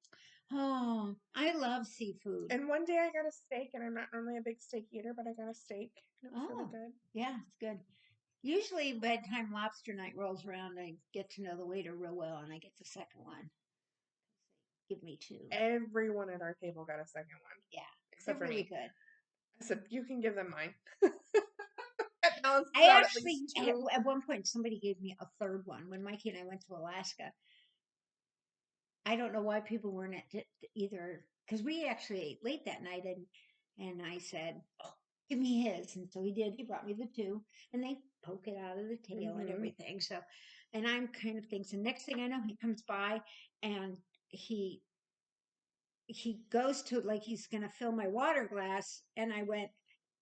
Oh, I love seafood. And one day I got a steak, and I'm not normally a big steak eater, but I got a steak. It was really good. Yeah, it's good. Usually by the time lobster night rolls around, I get to know the waiter real well and I get the second one. Give me two. Everyone at our table got a second one. Yeah. Except for really me. Good. I said, you can give them mine. That I actually, at one point, somebody gave me a third one. When Mikey and I went to Alaska, I don't know why people weren't at either, because we actually ate late that night, and I said, oh, give me his. And so he did. He brought me the two, and they poke it out of the tail and everything. So, and I'm kind of thinking, next thing I know, he comes by, and he goes to, like, he's going to fill my water glass, and I went,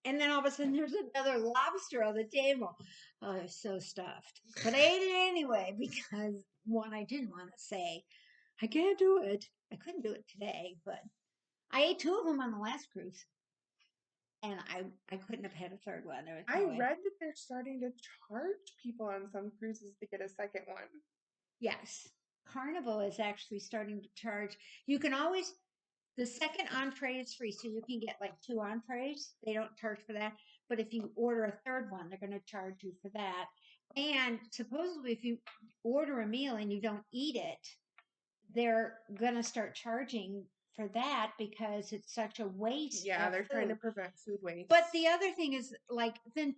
and then all of a sudden there's another lobster on the table. Oh, I was so stuffed. But I ate it anyway because, one, I didn't want to say, I can't do it. I couldn't do it today, but I ate two of them on the last cruise. And I couldn't have had a third one. I read that they're starting to charge people on some cruises to get a second one. Yes. Carnival is actually starting to charge. You can always, the second entree is free, so you can get like 2 entrees. They don't charge for that. But if you order a third one, they're going to charge you for that. And supposedly, if you order a meal and you don't eat it, they're going to start charging for that because it's such a waste. Yeah, they're food. trying to prevent food waste. But the other thing is, like, then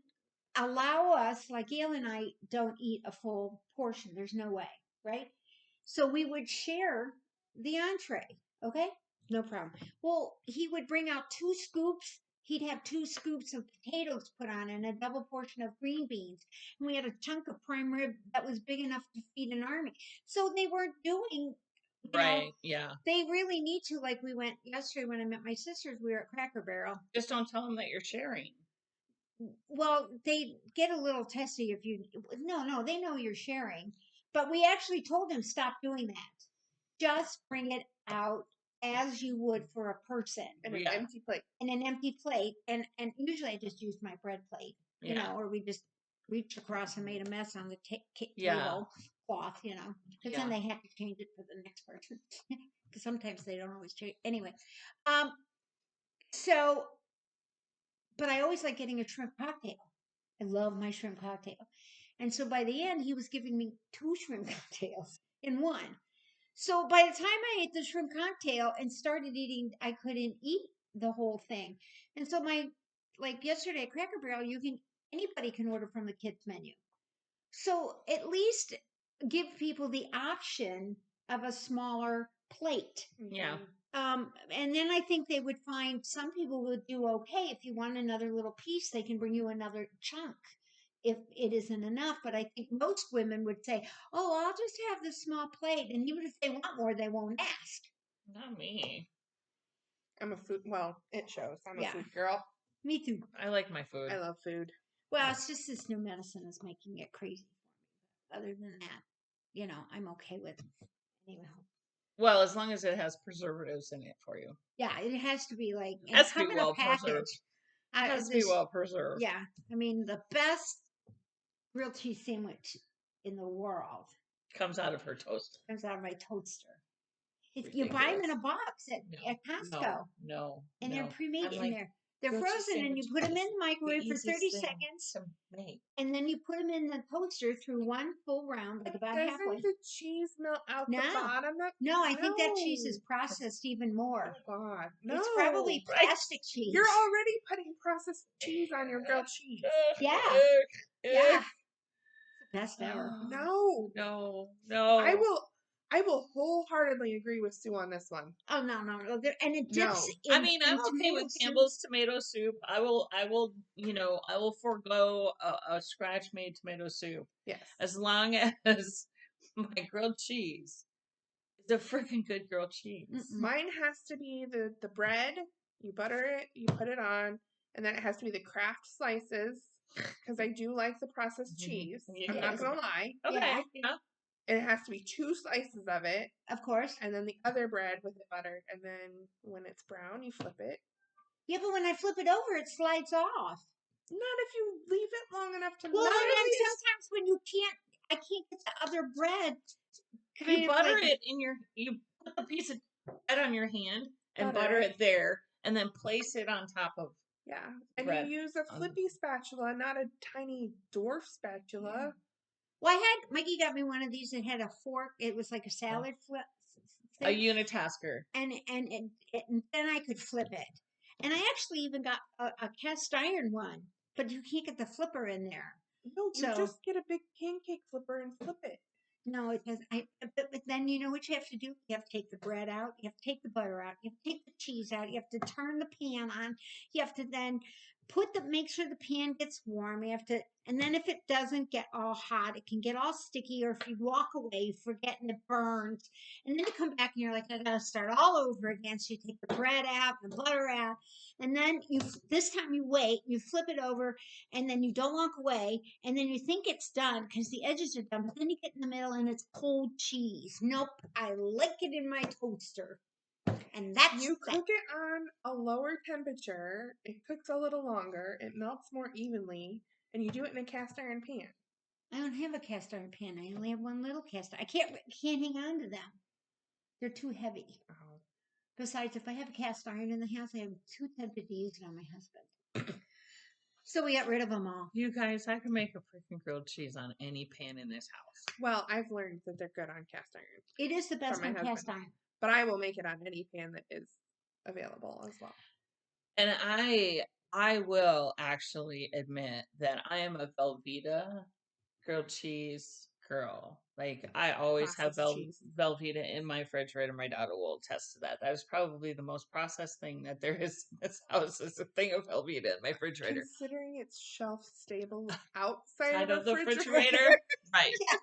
allow us, like Gail and I don't eat a full portion. There's no way, right? So we would share the entree, okay? No problem. Well, he would bring out 2 scoops. He'd have 2 scoops of potatoes put on and a double portion of green beans. And we had a chunk of prime rib that was big enough to feed an army. So they weren't doing, yeah. They really need to. Like, we went yesterday when I met my sisters, we were at Cracker Barrel. Just don't tell them that you're sharing. Well, they get a little testy if you, no, they know you're sharing. But we actually told them, stop doing that. Just bring it out as you would for a person. And an empty plate. And an empty plate. And usually I just use my bread plate, or we just reached across and made a mess on the table cloth, because then they have to change it for the next person. Because sometimes they don't always change. Anyway, so, but I always like getting a shrimp cocktail. I love my shrimp cocktail. And so by the end, he was giving me 2 shrimp cocktails in one. So by the time I ate the shrimp cocktail and started eating, I couldn't eat the whole thing. And so like yesterday at Cracker Barrel, anybody can order from the kids menu. So at least give people the option of a smaller plate. Yeah. And then I think they would find some people would do okay. If you want another little piece, they can bring you another chunk if it isn't enough. But I think most women would say, oh, I'll just have this small plate. And even if they want more, they won't ask. Not me. I'm a food, well, it shows. I'm a food girl. Me too. I like my food. I love food. Well, it's just this new medicine is making it crazy for me. Other than that, I'm okay with it. Anyway. Well, as long as it has preservatives in it for you. Yeah, it has to be like and Has to come be in a well package. preserved. It has to be This, well preserved. yeah, I mean the best grilled cheese sandwich in the world Comes out of her toast. comes out of my toaster. You buy them in a box at Costco, and they're pre-made in there. They're frozen, and you put them in the microwave for 30 seconds, and then you put them in the toaster through one full round, like about Doesn't halfway. the cheese melt out the bottom? No, I think that cheese is processed even more. Oh God, no! It's probably plastic cheese. You're already putting processed cheese on your grilled cheese. Yeah, yeah. It's the best ever. No. I will wholeheartedly agree with Sue on this one. Oh no! And it dips. I mean, I'm okay with Campbell's tomato soup. I will, forego a scratch-made tomato soup. Yes, as long as my grilled cheese is a freaking good grilled cheese. Mine has to be the bread. You butter it, you put it on, and then it has to be the Kraft slices because I do like the processed cheese. I'm not gonna lie. Okay, yeah. And it has to be 2 slices of it. Of course. And then the other bread with it buttered. And then when it's brown, you flip it. Yeah, but when I flip it over, it slides off. Not if you leave it long enough to Well, and then sometimes when I can't get the other bread. You butter it you put a piece of bread on your hand and butter it there, and then place it on top of. Yeah, and you use a flippy spatula, not a tiny dwarf spatula. Yeah. Well, Mikey got me one of these that had a fork. It was like a salad flip. A unitasker. And then I could flip it. And I actually even got a cast iron one, but you can't get the flipper in there. No, you just get a big pancake flipper and flip it. No, it doesn't. But then you know what you have to do? You have to take the bread out. You have to take the butter out. You have to take the cheese out. You have to turn the pan on. You have to then make sure the pan gets warm. You have to, and then if it doesn't get all hot, it can get all sticky. Or if you walk away, you forget and it burns. And then you come back and you're like, I gotta start all over again. So you take the bread out, the butter out, and then this time you wait, you flip it over, and then you don't walk away, and then you think it's done because the edges are done, but then you get in the middle and it's cold cheese. Nope, I like it in my toaster. And that's you cook it on a lower temperature. It cooks a little longer. It melts more evenly, and you do it in a cast iron pan. I don't have a cast iron pan. I only have one little cast iron. I can't hang on to them. They're too heavy. Oh. Besides, if I have a cast iron in the house, I am too tempted to use it on my husband. So we got rid of them all. You guys, I can make a freaking grilled cheese on any pan in this house. Well, I've learned that they're good on cast iron. It is the best on cast iron. But I will make it on any pan that is available as well. And I will actually admit that I am a Velveeta grilled cheese girl. Like, I always have Velveeta in my refrigerator. My daughter will attest to that. That is probably the most processed thing that there is in this house, is a thing of Velveeta in my refrigerator. Considering it's shelf stable outside of the refrigerator. Right. Yeah.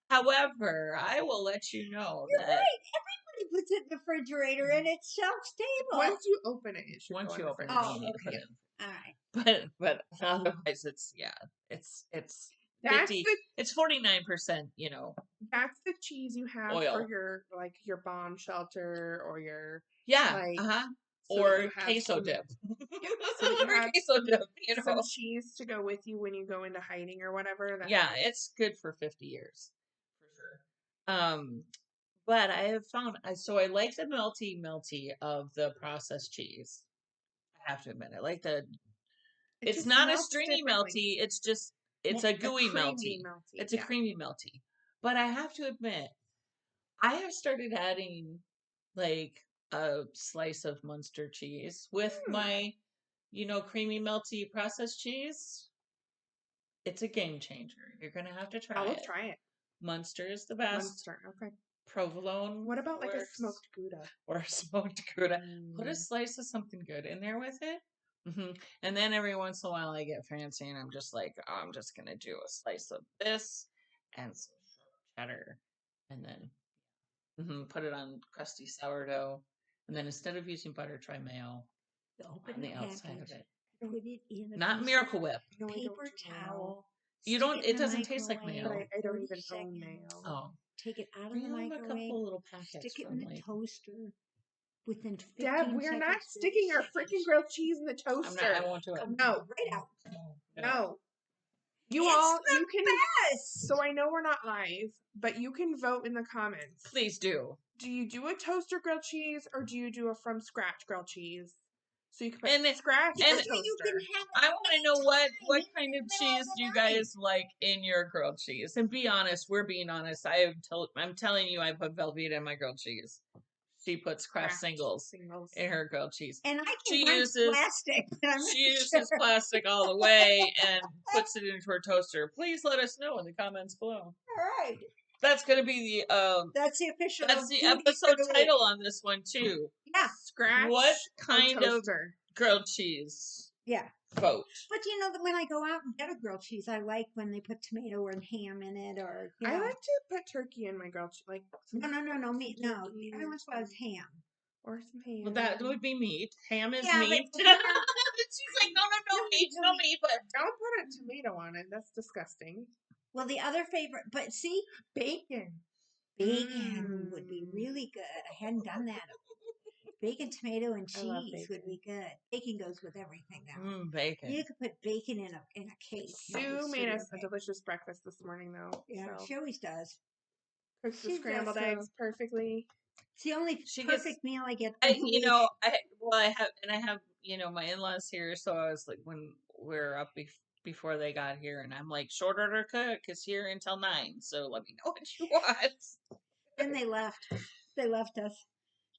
However, I will let you know that. Right. Everybody puts it in the refrigerator and it's shelf stable. Once you open it, it should Once you open it, you need to put it in. All right. But otherwise, it's 50, it's 49%, That's the cheese you have oil. For your bomb shelter or your or queso dip. So or queso dip, some cheese to go with you when you go into hiding or whatever. It's good for 50 years for sure. But I have found I like the melty of the processed cheese. I have to admit, I like it's not a stringy melty. It's just a gooey melty. It's a creamy melty. But I have to admit, I have started adding like a slice of Munster cheese with my, creamy melty processed cheese. It's a game changer. You're gonna have to try it. I will try it. Munster is the best. Munster, okay. Provolone. What about like a smoked Gouda? Or a smoked Gouda. Put a slice of something good in there with it. Mm-hmm. And then every once in a while I get fancy and I'm just like, I'm just going to do a slice of this and some cheddar. And then put it on crusty sourdough. And then instead of using butter, try mayo on the outside of it. put it in a Not piece Miracle of Whip. No, I don't paper do mayo. towel. You stick don't. in It the doesn't taste like microwave, mayo. But I don't 30 even own seconds. mayo. Oh, Take it out I of the have a microwave. couple little packets Stick it from in the like. toaster. Within 15 Deb, we are seconds, not 30 sticking our seconds, freaking grilled cheese in the I'm toaster. not. I won't do it. come No. right out. No. You It's all, the you can. best. So I know we're not live, but you can vote in the comments. Please do. Do you do a toaster grilled cheese or do you do a from scratch grilled cheese? So you can put And- scratch or and- toaster. You can have I want to know what anytime, kind even of in the middle cheese of do you the night. guys like in your grilled cheese. And be honest. We're being honest. I'm telling you, I put Velveeta in my grilled cheese. She puts Kraft singles in her grilled cheese. And I She think mine's uses- plastic. But I'm She not uses sure. plastic all the way and puts it into her toaster. Please let us know in the comments below. All right. That's gonna be the That's the official. that's the duty for episode the week. title on this one too. Yeah. Scratch What or kind of toaster? grilled cheese? Yeah. Vote. But you know that when I go out and get a grilled cheese, I like when they put tomato or ham in it, or you know. I like to put turkey in my grilled cheese. Like No, meat. No, turkey every once in a while it's ham. or some ham. Well, that would be meat. Ham is Yeah, but meat. ham- She's like, no meat, but Don't put a tomato on it. That's disgusting. Well, the other favorite, but see, Bacon. bacon would be really good. I hadn't done that. Bacon, tomato, and I love cheese would be good. Bacon goes with everything now. bacon. You could put bacon in a cake. Sue made us a delicious breakfast this morning, though. Yeah, so. she always does. Cooks the She scrambled does, eggs perfectly. It's the only She perfect meal I get. I have my in-laws here, so I was like, when we're up before they got here, and I'm like, short order cook is here until 9, so let me know what you want. Then they left. They left us.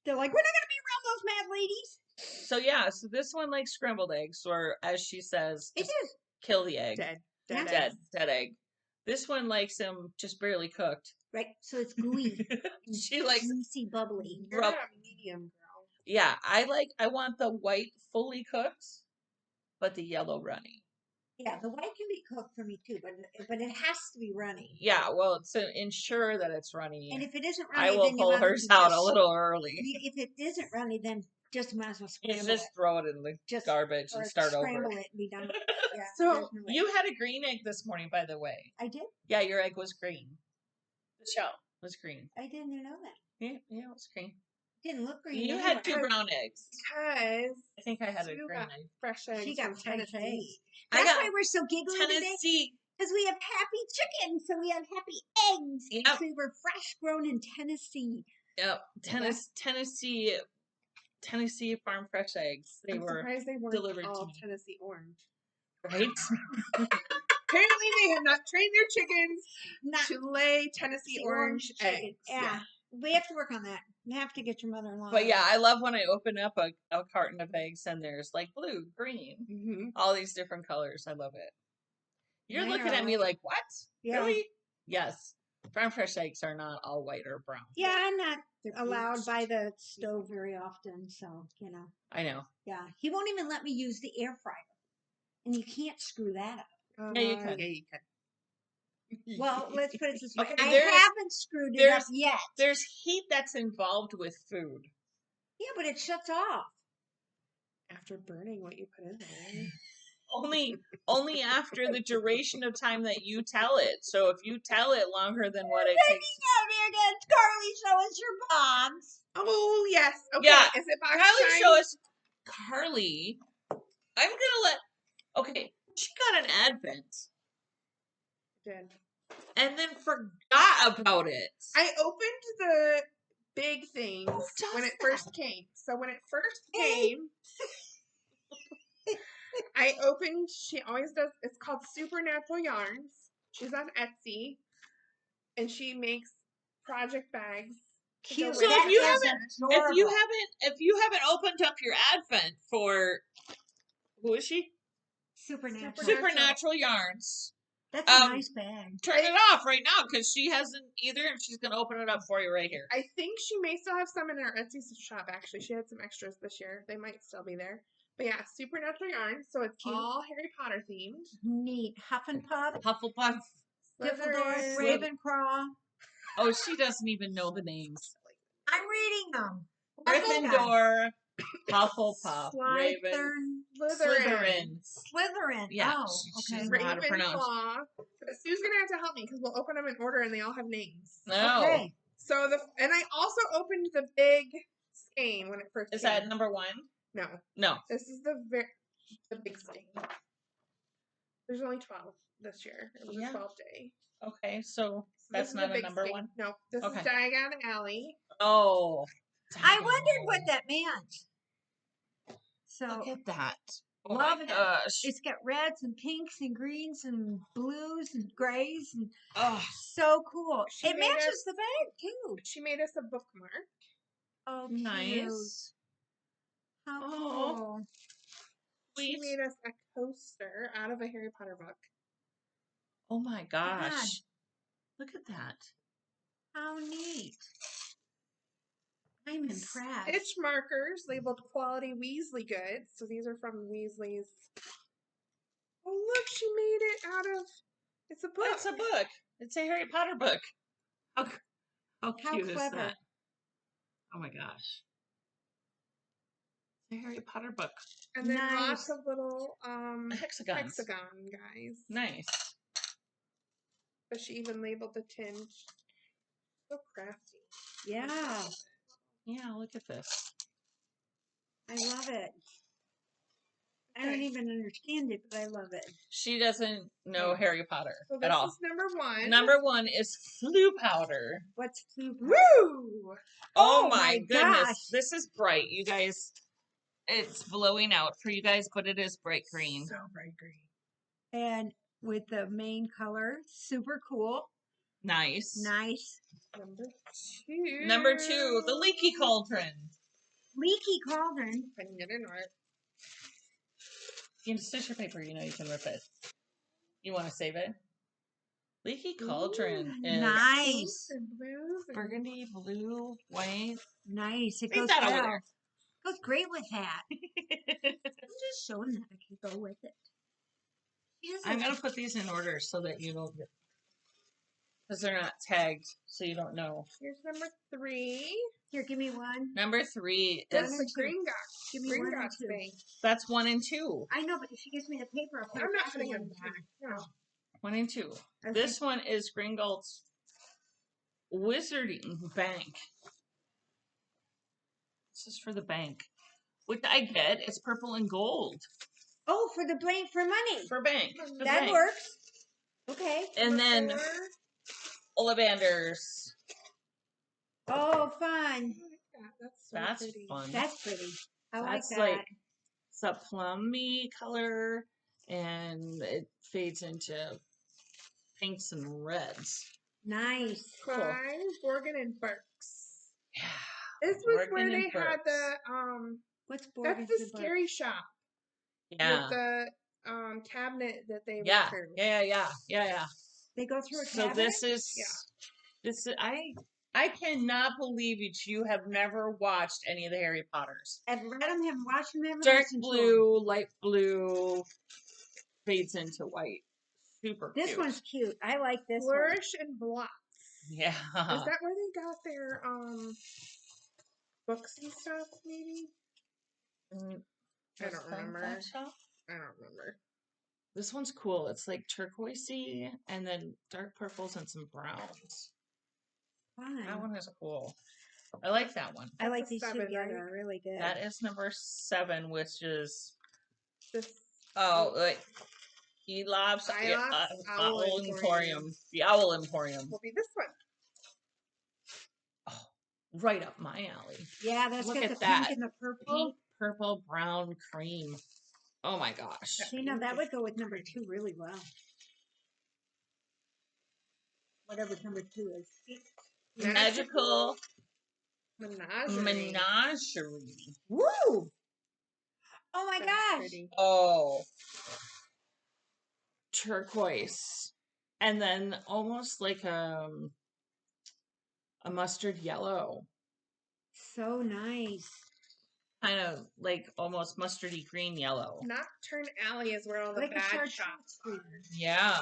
They're like, we're not gonna be around those mad ladies. So yeah, so this one likes scrambled eggs, or as she says, It just is kill the egg. Dead. Dead egg. This one likes them just barely cooked. right. So it's gooey, She likes, juicy, bubbly. You're Rub- not a medium girl. yeah, I want the white fully cooked, but the yellow runny. Yeah, the white can be cooked for me too, but it has to be runny. Yeah, well, to ensure that it's runny, And if it isn't runny, I will then you pull might as hers well out a just- little early. If it isn't runny, then just might as well You scramble just it. throw it in the Just- garbage Or and start over. scramble it and be done with it. Yeah, So, there's no way. You had a green egg this morning, by the way. I did. Yeah, your egg was green. The shell was green. I didn't even know that. Yeah, it was green. Didn't look green. You anyway. had 2 brown eggs. Because I think I had a Sue green got egg. fresh eggs She got from fresh Tennessee. eggs. I That's got why we're so giggly today. Tennessee. Because we have happy chicken, so we have happy eggs. Yep. Because we were fresh grown in Tennessee. Yep, Tennessee farm fresh eggs. They I'm were surprised they weren't delivered to all me. Tennessee orange. right. Apparently, they have not trained their chickens Not to lay Tennessee orange eggs. chicken. Yeah. We have to work on that. You have to get your mother-in-law. But yeah, I love when I open up a carton of eggs and there's like blue, green, Mm-hmm. all these different colors. I love it. You're Mine looking are at me all- like, what? Yeah. Really? Yes. Farm fresh eggs are not all white or brown. Yeah, I'm not They're allowed bleached. by the stove very often, so you know. I know. Yeah, he won't even let me use the air fryer, and you can't screw that up. Yeah, you can. Yeah, you can. Well, let's put it this way: Okay, I there's- haven't screwed it up yet. There's heat that's involved with food. Yeah, but it shuts off. After burning what you put in there. Only after the duration of time that you tell it. So if you tell it longer than what it takes. Carly, show us your box. Oh, yes. Okay. Yeah. Is it box Carly, time? show us. Carly, I'm gonna let. Okay, she got an Advent Did. and then forgot about it. I opened the big things does when it that? first came. So when it first came, I opened, she always does, it's called Supernatural Yarns. She's on Etsy. And she makes project bags. to go Cute. with So if it. you That is haven't, adorable. if you haven't opened up your Advent for who is she? Supernatural. Supernatural Yarns. That's a nice bag. Turn it off right now because she hasn't either, and she's gonna open it up for you right here. I think she may still have some in her Etsy shop, actually. She had some extras this year. They might still be there. But yeah, Supernatural Yarns. So it's Cute. all Harry Potter themed. Neat. Huff and Puff, Hufflepuff. Gryffindor, Slytherin. Ravenclaw. Oh, she doesn't even know the names. I'm reading them. Gryffindor, Hufflepuff, Raven. Slytherin. Slytherin. Slytherin. Yeah, Oh, she okay. doesn't know how to pronounce. Ravenclaw. But Sue's gonna have to help me because we'll open them in order and they all have names. No. Okay. So and I also opened the big skein when it first Is came. that number 1? No. No. This is the big skein. There's only 12 this year. It was a 12-day. Okay, so that's not a number skein. 1? No, this Okay. is Diagon Alley. Oh. I wondered what that meant. So Look at that. Oh love my it. gosh. It's got reds and pinks and greens and blues and grays and Oh, so cool. She It made matches us- the bag too. She made us a bookmark. Oh, cute. nice. How Oh. cool. She Sweet. made us a coaster out of a Harry Potter book. Oh my gosh. God. Look at that. How neat. I'm impressed. Stitch markers labeled quality Weasley goods. So these are from Weasley's. Oh, look, she made it out of. It's a book. Oh, it's a book. It's a Harry Potter book. How How cute is clever. that? Oh my gosh. It's a Harry Potter book. And then Nice. lots of little Hexagons. hexagon guys. Nice. But she even labeled the tin. So crafty. Yeah, Yeah, look at this. I love it. I don't Okay. even understand it, but I love it. She doesn't know Harry Potter So at this all. is number 1. Number 1 is Floo Powder. What's blue? Woo! Oh Oh my my goodness. gosh. This is bright, you guys. It's blowing out for you guys, but it is bright green. So bright green. And with the main color, super cool. Nice. Nice. Number 2. Number 2, the Leaky Cauldron. Leaky cauldron. I can get into it. You can tissue paper, you know you can rip it. You want to save it? Leaky Cauldron Ooh, is nice. And blues. And burgundy, blue, white. Nice. It Leave goes that over well. there. Goes great with that. I'm just showing that I can go with it. I'm going to put these in order so that you don't get, because they're not tagged, so you don't know. Here's number 3. Here, give me one. Number 3 That's is, the green Gots. Give me Green one and Gots two. thing. that's 1 and 2. I know, but if she gives me the paper, I'll put I'm it not back putting in it one back. time. No. 1 and 2. Okay. This one is Gringotts Wizarding Bank. This is for the bank. What I get is purple and gold Oh, for the blank for money. for bank. For the That bank. works. Okay. And then Number Ollivanders. Oh, fun. 4. Yeah, that's so That's pretty. fun. That's pretty. I like That's that. like it's a plummy color and it fades into pinks and reds. Nice. Cool. 5. Borgin and Burks. Yeah. This was Morgan where and they had Burks. the What's that's Borgins the and Burks? scary shop Yeah. with the cabinet that they Yeah. went through. Yeah. They go through a So cabinet? this is I cannot believe it. You have never watched any of the Harry Potters. I've read them, haven't watched them, haven't Dark listened to blue, light blue, fades into white. Super them. This cute. one's cute. I like this one. Flourish and Blots. Yeah. Is that where they got their books and stuff? Maybe I don't remember. I don't remember. This one's cool. It's like turquoisey and then dark purples and some browns. Fun. That one is cool. I like that one. I like That's a these two 7, together. right? Are really good. That is number 7, which is This like Elob's Ilop's Owl Owl Emporium. The Owl Emporium. will be this one. Oh, right up my alley. Yeah, that's Look got at the that. pink and the purple. Pink, purple, brown, cream. Oh my gosh. See, now that would go with number 2 really well. Whatever number 2 is. Magical Menagerie. Menagerie. Woo! Oh my That's gosh. pretty. Oh. Turquoise. And then almost like a mustard yellow. So nice. Kind of like almost mustardy green yellow. Nocturne Alley is where all the Like a bad chartreuse. shops are. Yeah.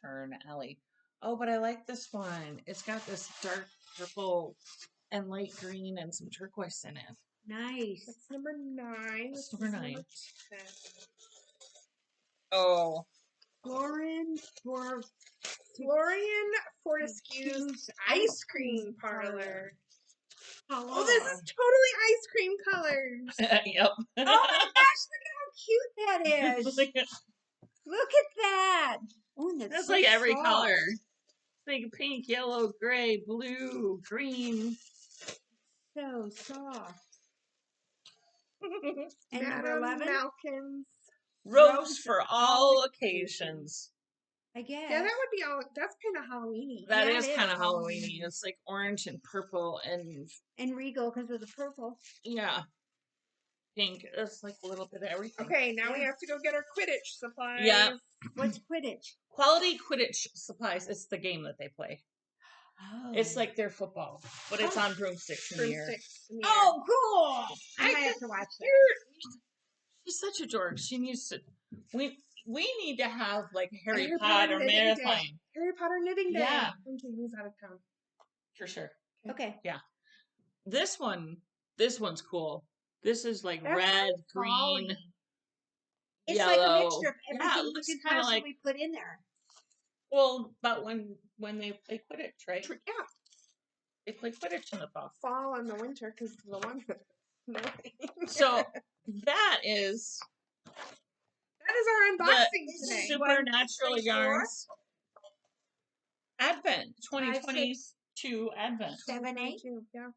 Turn alley. Oh, but I like this one. It's got this dark purple and light green and some turquoise in it. Nice. That's number 9. That's This number is 9. number 10. Oh, Florian for Florian Fortescue's Fortescue's Ice Cream Parlor. Hello. Oh, this is totally ice cream colors. yep. Oh my gosh, look at how cute that is. Look at that. Oh, that's That's so like every soft. color. It's like pink, yellow, gray, blue, green. So soft. And number Madam 11? Malkin's. Rose for all occasions. I guess. Yeah, that would be all. That's kind of Halloween-y. That Yeah, is it is kind of Halloween. Halloween-y. It's like orange and purple and And Regal because of the purple. yeah, pink. It's like a little bit of everything. Okay, now we Yeah. have to go get our Quidditch supplies. Yeah. What's Quidditch? Quality Quidditch supplies. It's the game that they play. Oh. It's like their football, but it's on broomsticks in the air. Broomsticks in the air. Oh, cool. I might have to watch that. She's such a dork. She needs to. We need to have like Harry Harry Potter Potter knitting marathon day. Harry Potter knitting day. Yeah. When Jamie's out of town. for sure. Okay. This one's cool. This is like That's red, so green, folly. It's yellow. like a mixture of Yeah, it everything you looks could kinda like- possibly put in there. Well, but when they play Quidditch, right? Yeah, They play Quidditch in the fall. fall and the winter because the one. No. So that is That is our the unboxing today. Supernatural 1, 2, 3, 4. Yarns Advent 5, 6, 2022 Advent. 7, 8, Yeah.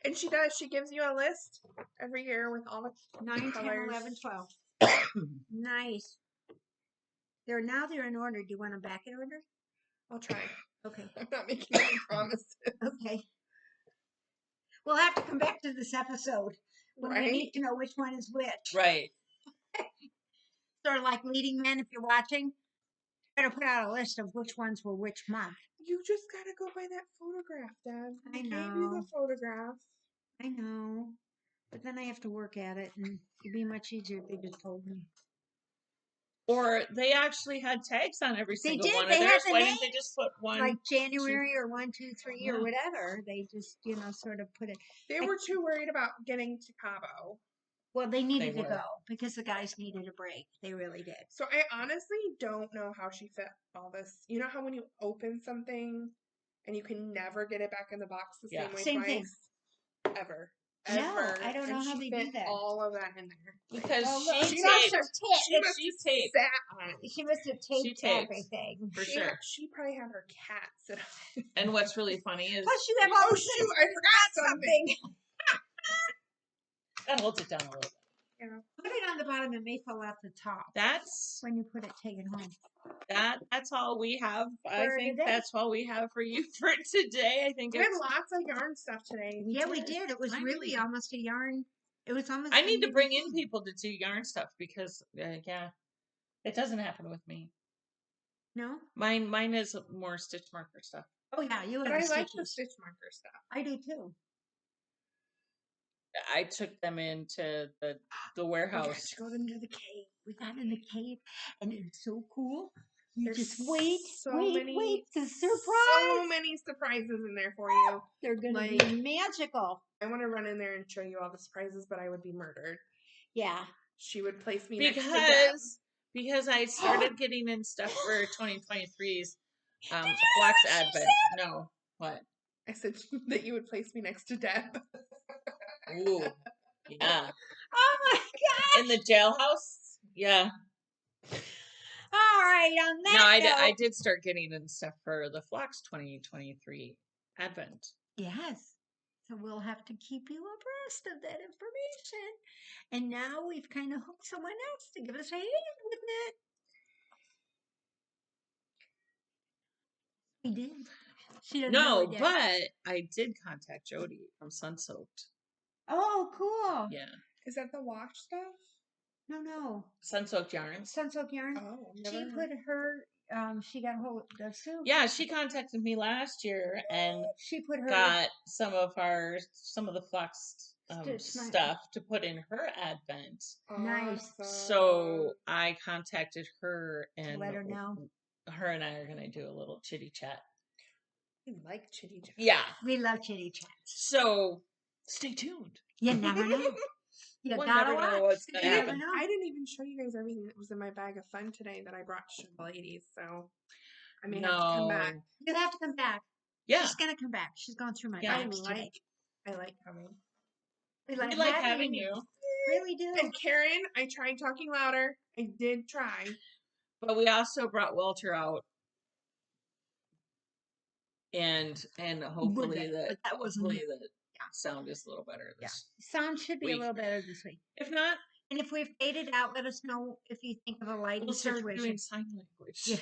And she does. She gives you a list every year with all the 9, 10, colors. 11, 12. Nice. They're in order. Do you want them back in order? I'll try. Okay. I'm not making any promises. Okay. We'll have to come back to this episode when we need Right? to know which one is which. Right. Sort of like Leading Men, if you're watching. Try to put out a list of which ones were which month. You just gotta go by that photograph, Dad. I Gave you the know. photograph. I know. But then I have to work at it, and it'd be much easier if they just told me. Or they actually had tags on every single did. one They of had theirs. the Why didn't they just put one? Like January or 1, 2, 3 Yeah. or whatever. They just, sort of put it. They were too worried about getting to Cabo. Well, they needed to were. go because the guys needed a break. They really did. So I honestly don't know how she fit all this. You know how when you open something and you can never get it back in the box the Yeah. same way Same twice? thing. Ever. No, Ever. I don't know And how she they do fit that. all of that in there. Because Oh, look, she she lost taped. her tip. She must She have taped. sat on it. She must have She taped taped. everything. For sure. She probably had her cat sit on it. And what's really funny is Plus, you have all Oh the shoot, I forgot something. that holds it down a little bit. Put it on the bottom and may fall out the top That's when you put it, take it home. that's all we have. I For think today. that's all we have for you for today. I think We had it's. lots of yarn stuff today. Yeah, we did. It was I really know. almost a yarn. It was almost. I need to a bring yarn in people to do yarn stuff because yeah, it doesn't happen with me. No. Mine is more stitch marker stuff. Oh yeah, you have But I the like the stitches. stitch marker stuff. I do too. I took them into the We got warehouse. to go into the cave. We got in the cave, and it's so cool. You There's just wait, so wait, many, the surprise. So many surprises in there for you. They're gonna Like- be magical. I want to run in there and show you all the surprises, but I would be murdered. Yeah. She would place me next to Deb. Because I started getting in stuff for 2023's Flax Advent. No, what? I said that you would place me next to Deb. Ooh, yeah. Oh my god. In the jailhouse. Yeah. All right. On that No, I note, did start getting in stuff for the Flax 2023 Advent. Yes. So we'll have to keep you abreast of that information. And now we've kind of hooked someone else to give us a hand with it. We did. She doesn't know No, we did. but I did contact Jody from Sunsoaked. Oh, cool. Yeah. Is that the wash stuff? No. Sunsoaked Yarns. Sunsoak yarn. Oh, She put her. She got hold of Sue. Yeah, she contacted me last year and She put her. got some of the Flax Stitch my- stuff to put in her Advent. Nice. So I contacted her and Let her know. Her and I are gonna do a little chitty chat. I like chitty chat. Yeah. We love chitty chats. So stay tuned. You never know. You We'll gotta never know watch. what's gonna You never happen. know. I didn't even show you guys everything that was in my bag of fun today that I brought to the ladies, so I may have to come back. No. You have to come back. Yeah. She's gonna come back. She's going through my Yeah. bags today. I like coming. We We like having you. Really do. And Karen, I tried talking louder. I did try. But we also brought Walter out. And hopefully but that wasn't hopefully the sound is a little better this Sound should be a week. little better this week. If not, And if we've faded out, let us know if you think of a lighting we'll start situation. doing sign language. Yeah.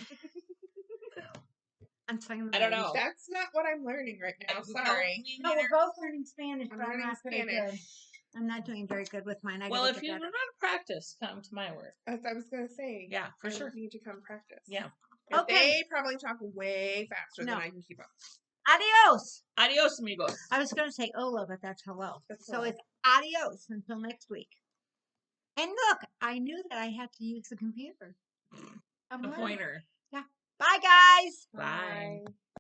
I'm saying I don't know. That's not what I'm learning right now. Sorry. No, we're both learning Spanish, I'm but I'm learning not very good. Spanish. I'm not doing very good with mine. Well, if you want to practice, come to my work. As I was gonna say. Yeah, for I sure. need to come practice. Yeah. And Okay. They probably talk way faster than I can keep up. Adios. Adios, amigos. I was going to say hola, but that's hello. That's so hello. it's adios until next week. And look, I knew that I had to use the computer. The pointer. Yeah. Bye, guys. Bye.